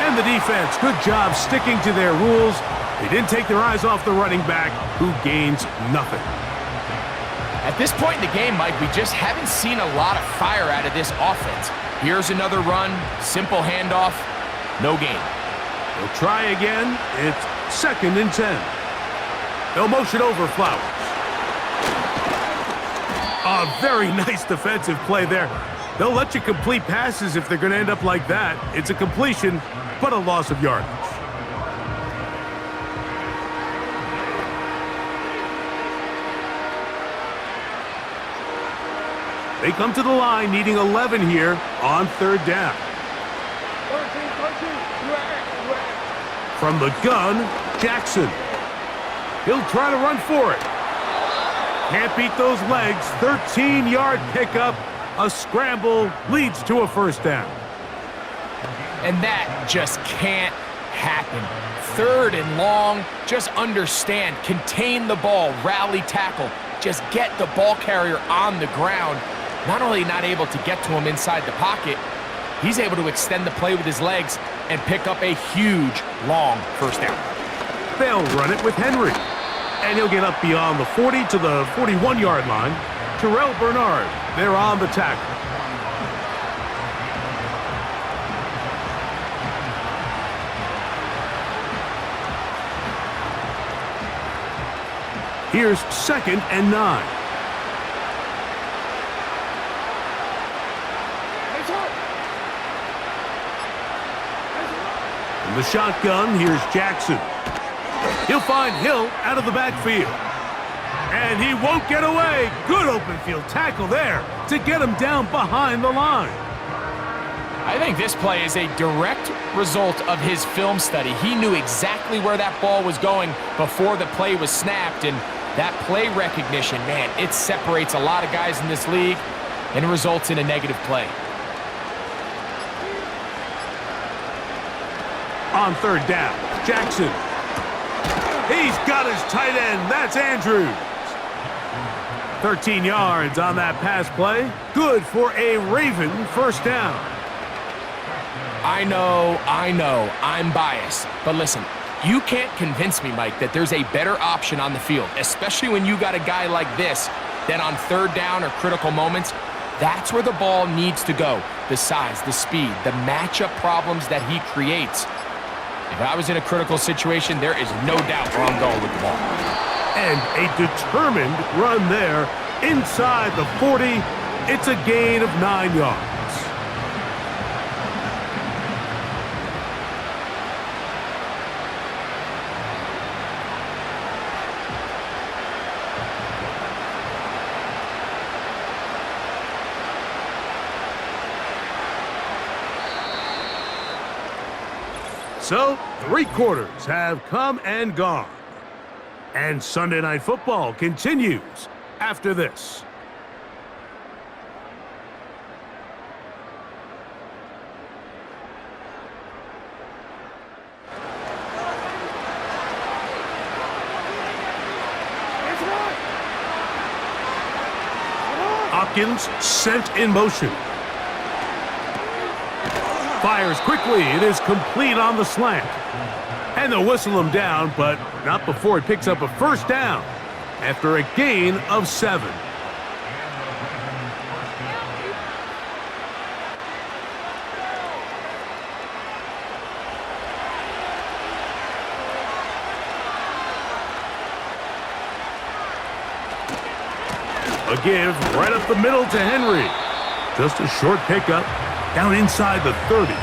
Speaker 3: And the defense, good job sticking to their rules. They didn't take their eyes off the running back, who gains nothing.
Speaker 4: At this point in the game, Mike, we just haven't seen a lot of fire out of this offense. Here's another run, simple handoff, no gain.
Speaker 3: They'll try again. It's 2nd and 10. They'll motion over Flowers. A very nice defensive play there. They'll let you complete passes if they're going to end up like that. It's a completion, but a loss of yardage. They come to the line needing 11 here on 3rd down. From the gun, Jackson. He'll try to run for it. Can't beat those legs. 13-yard pickup. A scramble leads to a 1st down.
Speaker 4: And that just can't happen. 3rd and long, just understand, contain the ball, rally tackle, just get the ball carrier on the ground. Not only not able to get to him inside the pocket, he's able to extend the play with his legs and pick up a huge, long 1st down.
Speaker 3: They'll run it with Henry. And he'll get up beyond the 40 to the 41-yard line. Terrell Bernard, they're on the tackle. Here's 2nd and 9. From the shotgun, here's Jackson. He'll find Hill out of the backfield. And he won't get away. Good open field tackle there to get him down behind the line.
Speaker 4: I think this play is a direct result of his film study. He knew exactly where that ball was going before the play was snapped, and that play recognition, man, it separates a lot of guys in this league and results in a negative play.
Speaker 3: On 3rd down, Jackson. He's got his tight end. That's Andrews. 13 yards on that pass play. Good for a Raven 1st down.
Speaker 4: I know, I'm biased. But listen, you can't convince me, Mike, that there's a better option on the field, especially when you got a guy like this, that on 3rd down or critical moments, that's where the ball needs to go. The size, the speed, the matchup problems that he creates. If I was in a critical situation, there is no doubt where I'm going with the ball.
Speaker 3: And a determined run there inside the 40. It's a gain of 9 yards. So, 3 quarters have come and gone. And Sunday Night Football continues after this. Hopkins sent in motion. Fires quickly. It is complete on the slant. And they'll whistle him down, but not before he picks up a 1st down after a gain of 7. A give right up the middle to Henry. Just a short pickup down inside the 30.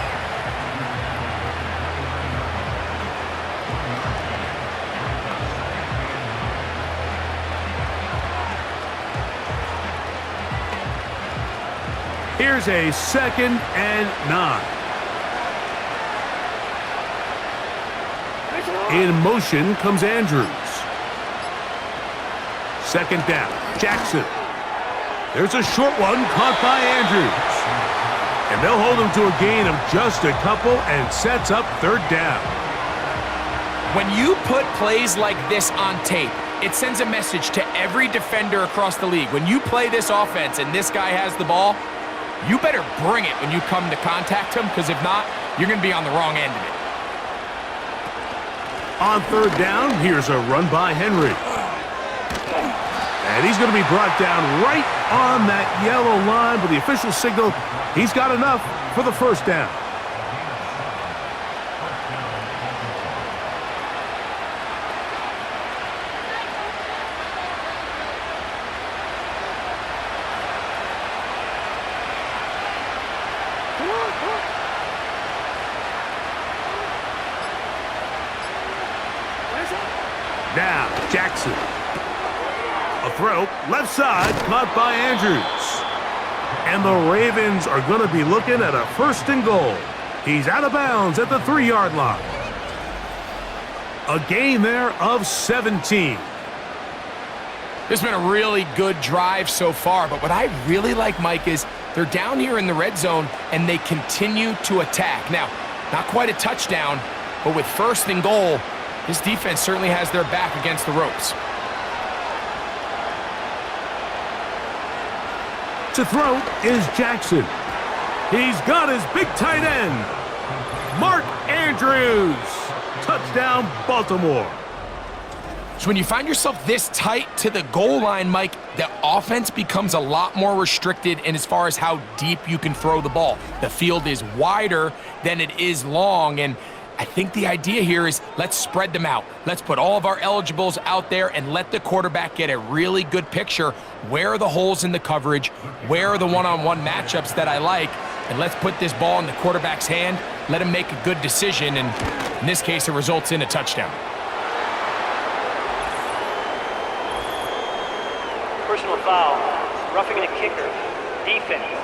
Speaker 3: Here's a 2nd and 9. In motion comes Andrews. 2nd down, Jackson. There's a short one caught by Andrews. And they'll hold him to a gain of just a couple and sets up 3rd down.
Speaker 4: When you put plays like this on tape, it sends a message to every defender across the league. When you play this offense and this guy has the ball, you better bring it when you come to contact him, because if not, you're going to be on the wrong end of it.
Speaker 3: On 3rd down, here's a run by Henry. And he's going to be brought down right on that yellow line, but the official signal, he's got enough for the 1st down. Now, Jackson. A throw, left side, caught by Andrews. And the Ravens are going to be looking at a 1st and goal. He's out of bounds at the 3-yard line. A gain there of 17.
Speaker 4: This has been a really good drive so far, but what I really like, Mike, is they're down here in the red zone and they continue to attack. Now, not quite a touchdown, but with 1st and goal, this defense certainly has their back against the ropes.
Speaker 3: To throw is Jackson. He's got his big tight end, Mark Andrews. Touchdown, Baltimore.
Speaker 4: So when you find yourself this tight to the goal line, Mike, the offense becomes a lot more restricted in as far as how deep you can throw the ball. The field is wider than it is long, and I think the idea here is let's spread them out. Let's put all of our eligibles out there and let the quarterback get a really good picture. Where are the holes in the coverage? Where are the one-on-one matchups that I like? And let's put this ball in the quarterback's hand. Let him make a good decision, and in this case, it results in a touchdown.
Speaker 5: Personal foul, roughing the kicker, defense.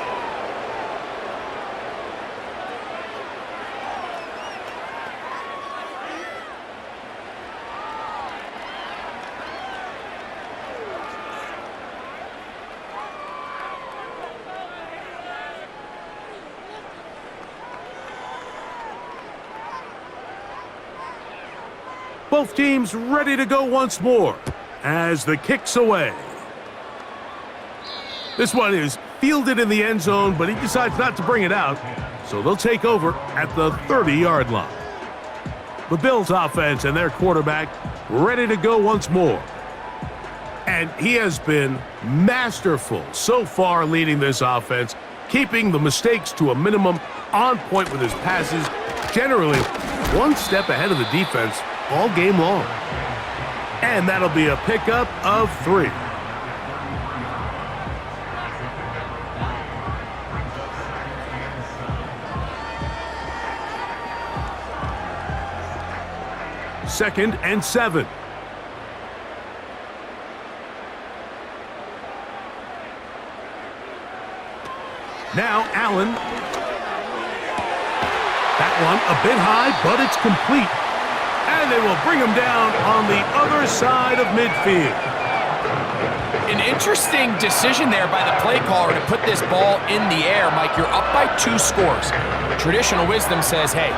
Speaker 3: Both teams ready to go once more as the kick's away. This one is fielded in the end zone, but he decides not to bring it out, so they'll take over at the 30-yard line. The Bills offense and their quarterback ready to go once more. And he has been masterful so far leading this offense, keeping the mistakes to a minimum, on point with his passes, generally one step ahead of the defense all game long. And that'll be a pickup of 3. Second and 7. Now Allen. That one a bit high, but it's complete. And they will bring him down on the other side of midfield.
Speaker 4: An interesting decision there by the play caller to put this ball in the air. Mike, you're up by 2 scores. Traditional wisdom says, hey,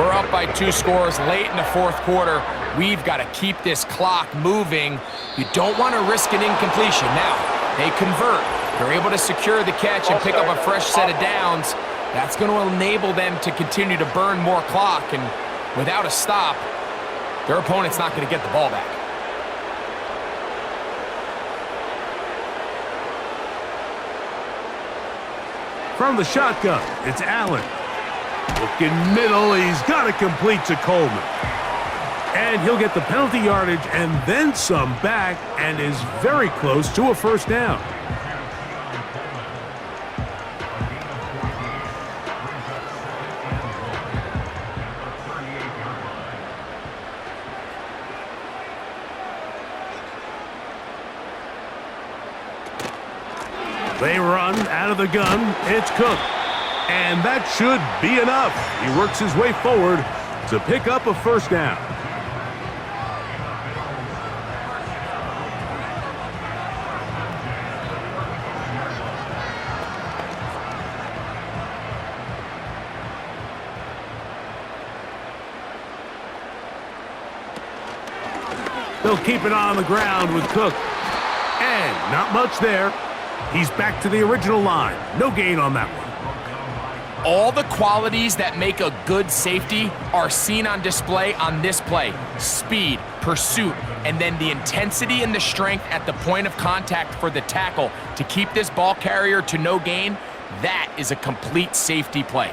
Speaker 4: we're up by 2 scores late in the 4th quarter. We've got to keep this clock moving. You don't want to risk an incompletion. Now, they convert. They're able to secure the catch and pick up a fresh set of downs. That's going to enable them to continue to burn more clock. And without a stop, their opponent's not going to get the ball back.
Speaker 3: From the shotgun, it's Allen. Looking middle, he's got it complete to Coleman. And he'll get the penalty yardage and then some back and is very close to a first down. They run out of the gun. It's Cook. And that should be enough. He works his way forward to pick up a first down. They'll keep it on the ground with Cook. And not much there. He's back to the original line. No gain on that one.
Speaker 4: All the qualities that make a good safety are seen on display on this play. Speed, pursuit, and then the intensity and the strength at the point of contact for the tackle to keep this ball carrier to no gain. That is a complete safety play.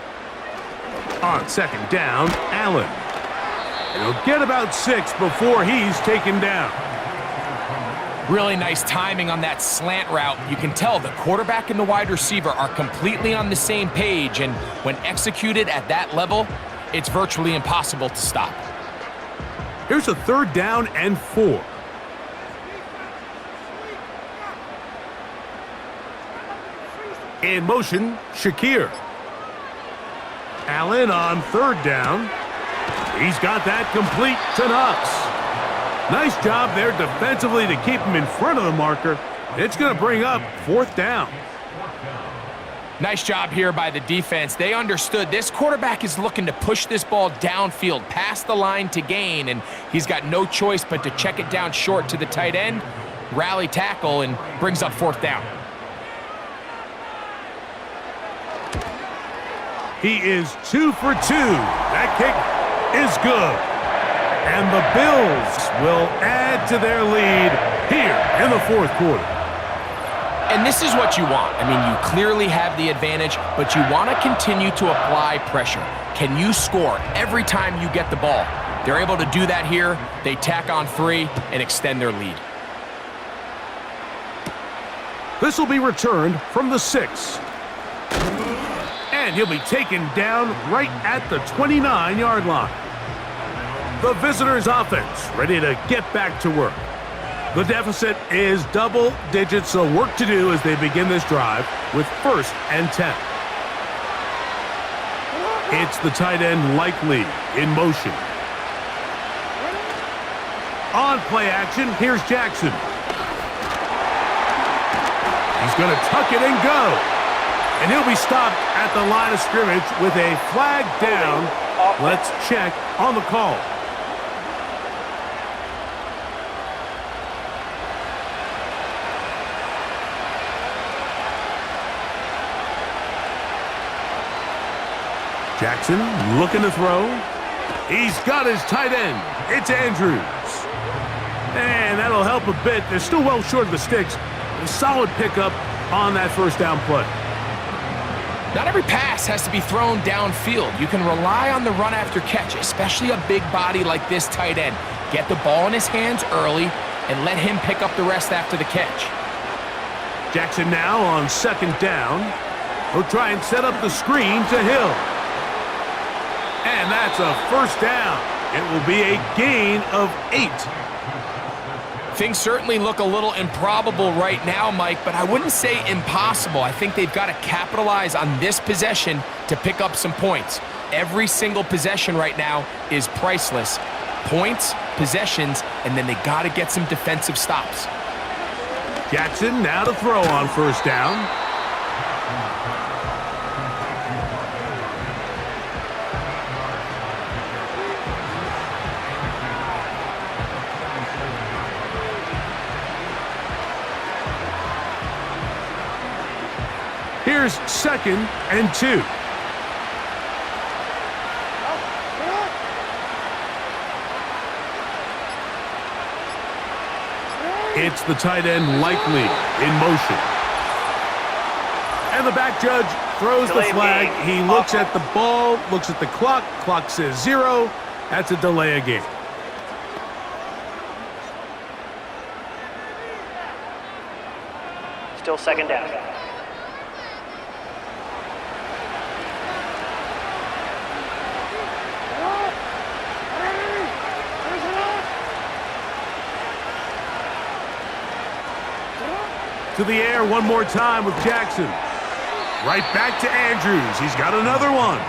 Speaker 3: On second down, Allen. And he'll get about 6 before he's taken down.
Speaker 4: Really nice timing on that slant route. You can tell the quarterback and the wide receiver are completely on the same page, and when executed at that level, it's virtually impossible to stop.
Speaker 3: Here's a third down and 4. In motion, Shakir. Allen on third down. He's got that complete to Knox. Nice job there defensively to keep him in front of the marker. It's going to bring up fourth down.
Speaker 4: Nice job here by the defense. They understood this quarterback is looking to push this ball downfield past the line to gain, and he's got no choice but to check it down short to the tight end, rally tackle, and brings up fourth down.
Speaker 3: He is 2 for 2. That kick is good. And the Bills will add to their lead here in the fourth quarter.
Speaker 4: And this is what you want. I mean, you clearly have the advantage, but you want to continue to apply pressure. Can you score every time you get the ball? They're able to do that here. They tack on 3 and extend their lead.
Speaker 3: This will be returned from the 6. And he'll be taken down right at the 29-yard line. The visitors' offense ready to get back to work. The deficit is double digits, so work to do as they begin this drive with 1st and 10. It's the tight end Likely in motion. On play action, here's Jackson. He's going to tuck it and go. And he'll be stopped at the line of scrimmage with a flag down. Let's check on the call. Jackson looking to throw. He's got his tight end. It's Andrews. And that'll help a bit. They're still well short of the sticks. A solid pickup on that first down play.
Speaker 4: Not every pass has to be thrown downfield. You can rely on the run after catch, especially a big body like this tight end. Get the ball in his hands early and let him pick up the rest after the catch.
Speaker 3: Jackson now on second down. He'll try and set up the screen to Hill. And that's a first down. It will be a gain of 8.
Speaker 4: Things certainly look a little improbable right now, Mike, but I wouldn't say impossible. I think they've got to capitalize on this possession to pick up some points. Every single possession right now is priceless. Points, possessions, and then they got to get some defensive stops.
Speaker 3: Jackson now to throw on first down. Here's 2nd and 2. It's the tight end Likely in motion. And the back judge throws the flag. He looks at the ball, looks at the clock. Clock says 0. That's a delay of game.
Speaker 5: Still second down.
Speaker 3: To the air one more time with Jackson. Right back to Andrews. He's got another one.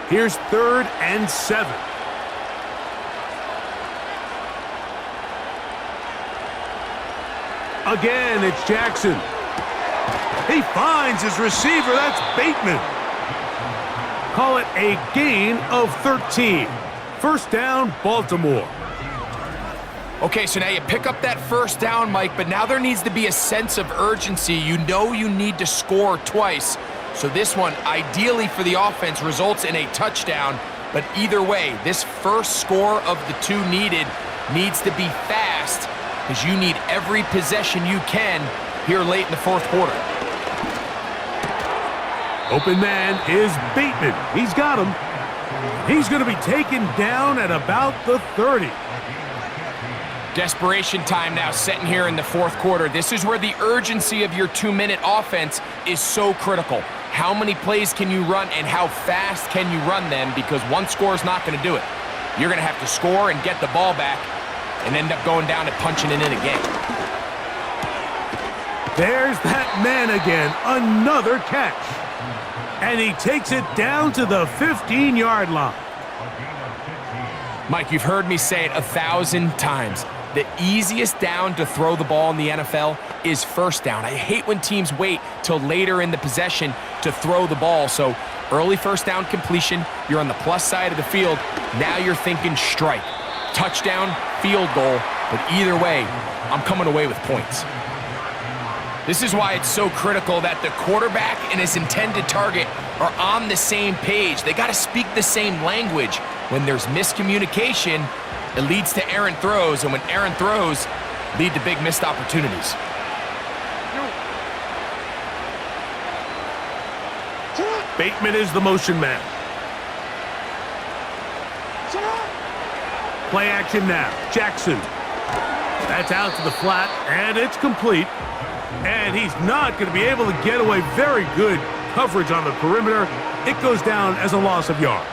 Speaker 3: Here's 3rd and 7. Again, it's Jackson. He finds his receiver. That's Bateman. Call it a gain of 13. First down, Baltimore.
Speaker 4: Okay, so now you pick up that first down, Mike, but now there needs to be a sense of urgency. You know you need to score twice. So this one, ideally for the offense, results in a touchdown. But either way, this first score of the 2 needed needs to be fast because you need every possession you can here late in the 4th quarter.
Speaker 3: Open man is Bateman. He's got him. He's going to be taken down at about the 30.
Speaker 4: Desperation time now setting here in the 4th quarter. This is where the urgency of your 2-minute offense is so critical. How many plays can you run and how fast can you run them? Because one score is not going to do it. You're going to have to score and get the ball back and end up going down and punching it in again.
Speaker 3: There's that man again. Another catch. And he takes it down to the 15-yard line.
Speaker 4: Mike, you've heard me say it 1,000 times. The easiest down to throw the ball in the NFL is first down. I hate when teams wait till later in the possession to throw the ball. So early first down completion, you're on the plus side of the field. Now you're thinking strike. Touchdown, field goal. But either way, I'm coming away with points. This is why it's so critical that the quarterback and his intended target are on the same page. They got to speak the same language. When there's miscommunication, it leads to errant throws, and when errant throws lead to big missed opportunities.
Speaker 3: Bateman is the motion man. Play action now. Jackson. That's out to the flat, and it's complete. And he's not going to be able to get away. Very good coverage on the perimeter. It goes down as a loss of yards.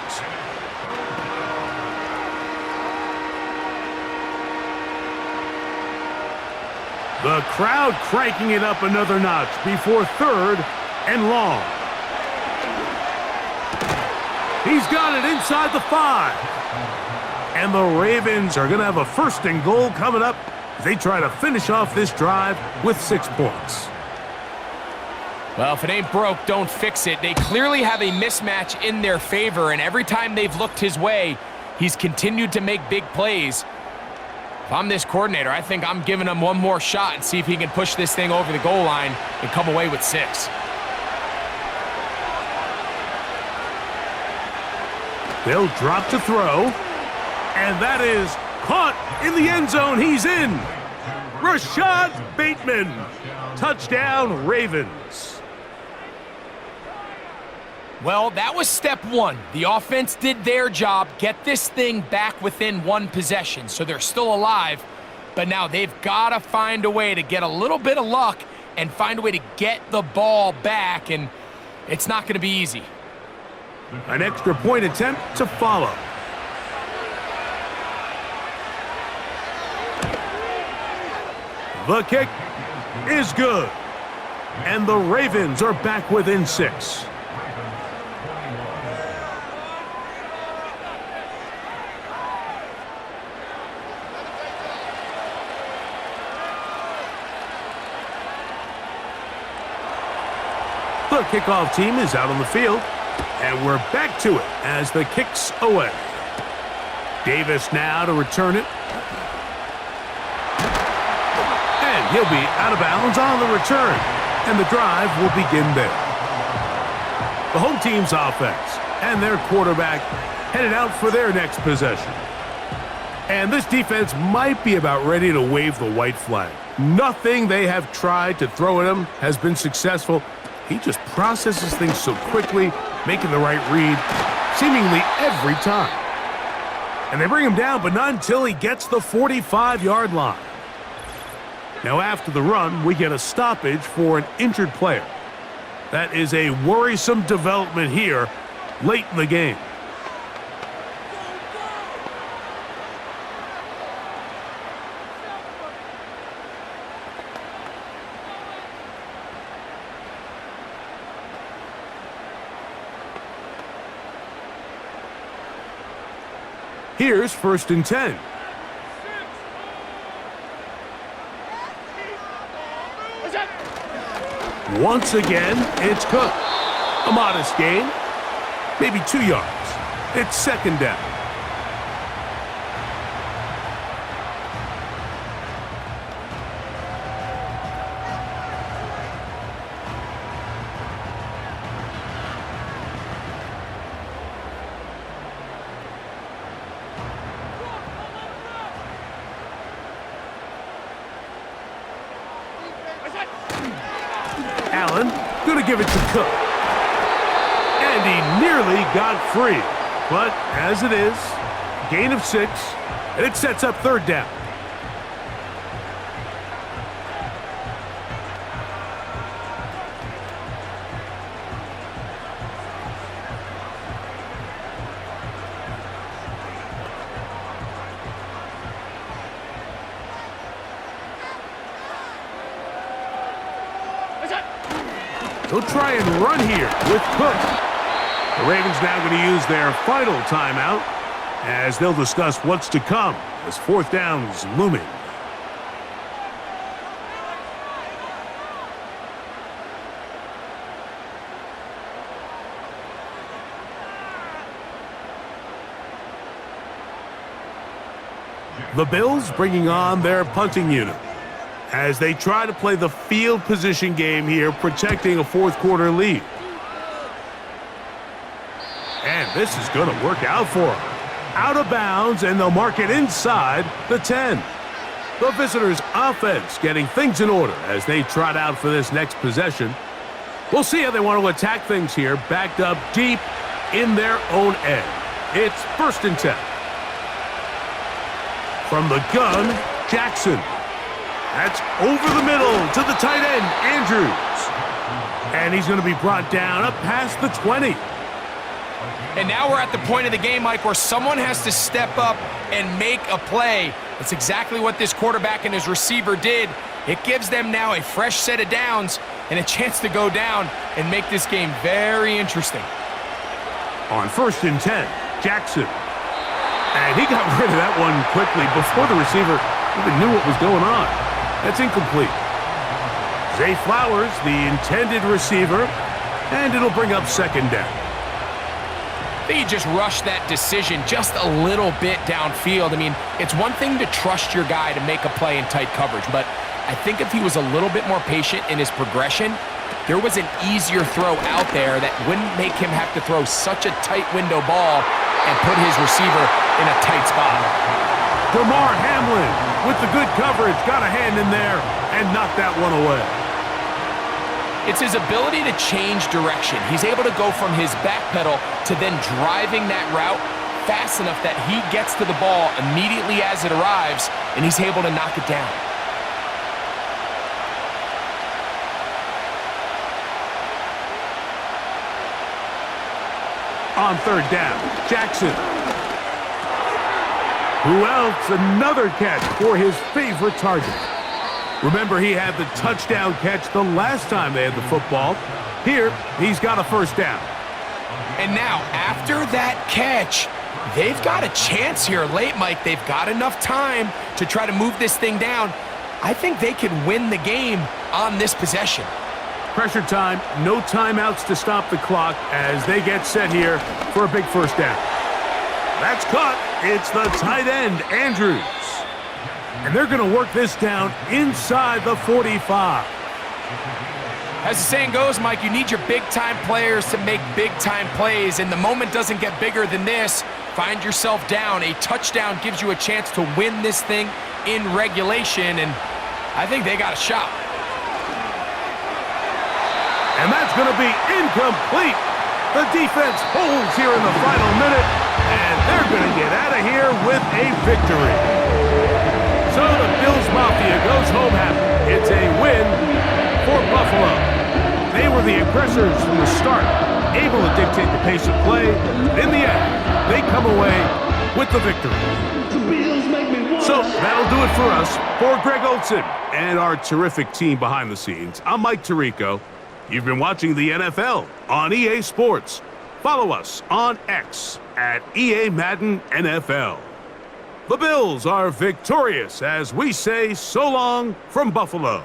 Speaker 3: The crowd cranking it up another notch before 3rd and long. He's got it inside the 5. And the Ravens are going to have a 1st and goal coming up. They try to finish off this drive with 6 points.
Speaker 4: Well, if it ain't broke, don't fix it. They clearly have a mismatch in their favor, and every time they've looked his way, he's continued to make big plays. If I'm this coordinator, I think I'm giving him one more shot and see if he can push this thing over the goal line and come away with 6.
Speaker 3: They'll drop to throw, and that is caught in the end zone. He's in. Rashad Bateman. Touchdown, Ravens.
Speaker 4: Well, that was step 1. The offense did their job, get this thing back within 1 possession, so they're still alive. But now they've got to find a way to get a little bit of luck and find a way to get the ball back, and it's not going to be easy.
Speaker 3: An extra point attempt to follow. The kick is good. And the Ravens are back within 6. The kickoff team is out on the field, and we're back to it as the kick's away. Davis now to return it. And he'll be out of bounds on the return, and the drive will begin there. The home team's offense and their quarterback headed out for their next possession. And this defense might be about ready to wave the white flag. Nothing they have tried to throw at him has been successful, He just processes things so quickly, making the right read seemingly every time. And they bring him down, but not until he gets the 45-yard line. Now after the run, we get a stoppage for an injured player. That is a worrisome development here late in the game. Here's 1st and 10. Once again, it's Cook. A modest gain, maybe 2 yards. It's 2nd down. Allen, going to give it to Cook. And he nearly got free. But as it is, gain of 6, and it sets up 3rd down. They'll try and run here with Cook. The Ravens now going to use their final timeout as they'll discuss what's to come as 4th down's looming. The Bills bringing on their punting unit as they try to play the field position game here, protecting a 4th quarter lead. And this is going to work out for them. Out of bounds, and they'll mark it inside the 10. The visitors' offense getting things in order as they trot out for this next possession. We'll see how they want to attack things here, backed up deep in their own end. It's 1st and 10. From the gun, Jackson. That's over the middle to the tight end, Andrews. And he's going to be brought down up past the 20.
Speaker 4: And now we're at the point of the game, Mike, where someone has to step up and make a play. That's exactly what this quarterback and his receiver did. It gives them now a fresh set of downs and a chance to go down and make this game very interesting.
Speaker 3: On 1st and 10, Jackson. And he got rid of that one quickly before the receiver even knew what was going on. That's incomplete. Zay Flowers, the intended receiver, and it'll bring up 2nd down.
Speaker 4: I think he just rushed that decision just a little bit downfield. I mean, it's one thing to trust your guy to make a play in tight coverage, but I think if he was a little bit more patient in his progression, there was an easier throw out there that wouldn't make him have to throw such a tight window ball and put his receiver in a tight spot.
Speaker 3: Damar Hamlin with the good coverage, got a hand in there and knocked that one away.
Speaker 4: It's his ability to change direction. He's able to go from his back pedal to then driving that route fast enough that he gets to the ball immediately as it arrives, and he's able to knock it down.
Speaker 3: On 3rd down, Jackson. Who else? Another catch for his favorite target. Remember, he had the touchdown catch the last time they had the football. Here, he's got a 1st down.
Speaker 4: And now, after that catch, they've got a chance here late, Mike. They've got enough time to try to move this thing down. I think they can win the game on this possession.
Speaker 3: Pressure time, no timeouts to stop the clock as they get set here for a big 1st down. That's caught. It's the tight end, Andrews. And they're going to work this down inside the 45.
Speaker 4: As the saying goes, Mike, you need your big-time players to make big-time plays, and the moment doesn't get bigger than this. Find yourself down. A touchdown gives you a chance to win this thing in regulation, and I think they got a shot.
Speaker 3: And that's going to be incomplete. The defense holds here in the final minute, and they're going to get out of here with a victory. So the Bills Mafia goes home happy. It's a win for Buffalo. They were the aggressors from the start, able to dictate the pace of play. In the end, they come away with the victory. So that'll do it for us. For Greg Olson and our terrific team behind the scenes, I'm Mike Tirico. You've been watching the NFL on EA Sports. Follow us on X at EA Madden NFL. The Bills are victorious as we say so long from Buffalo.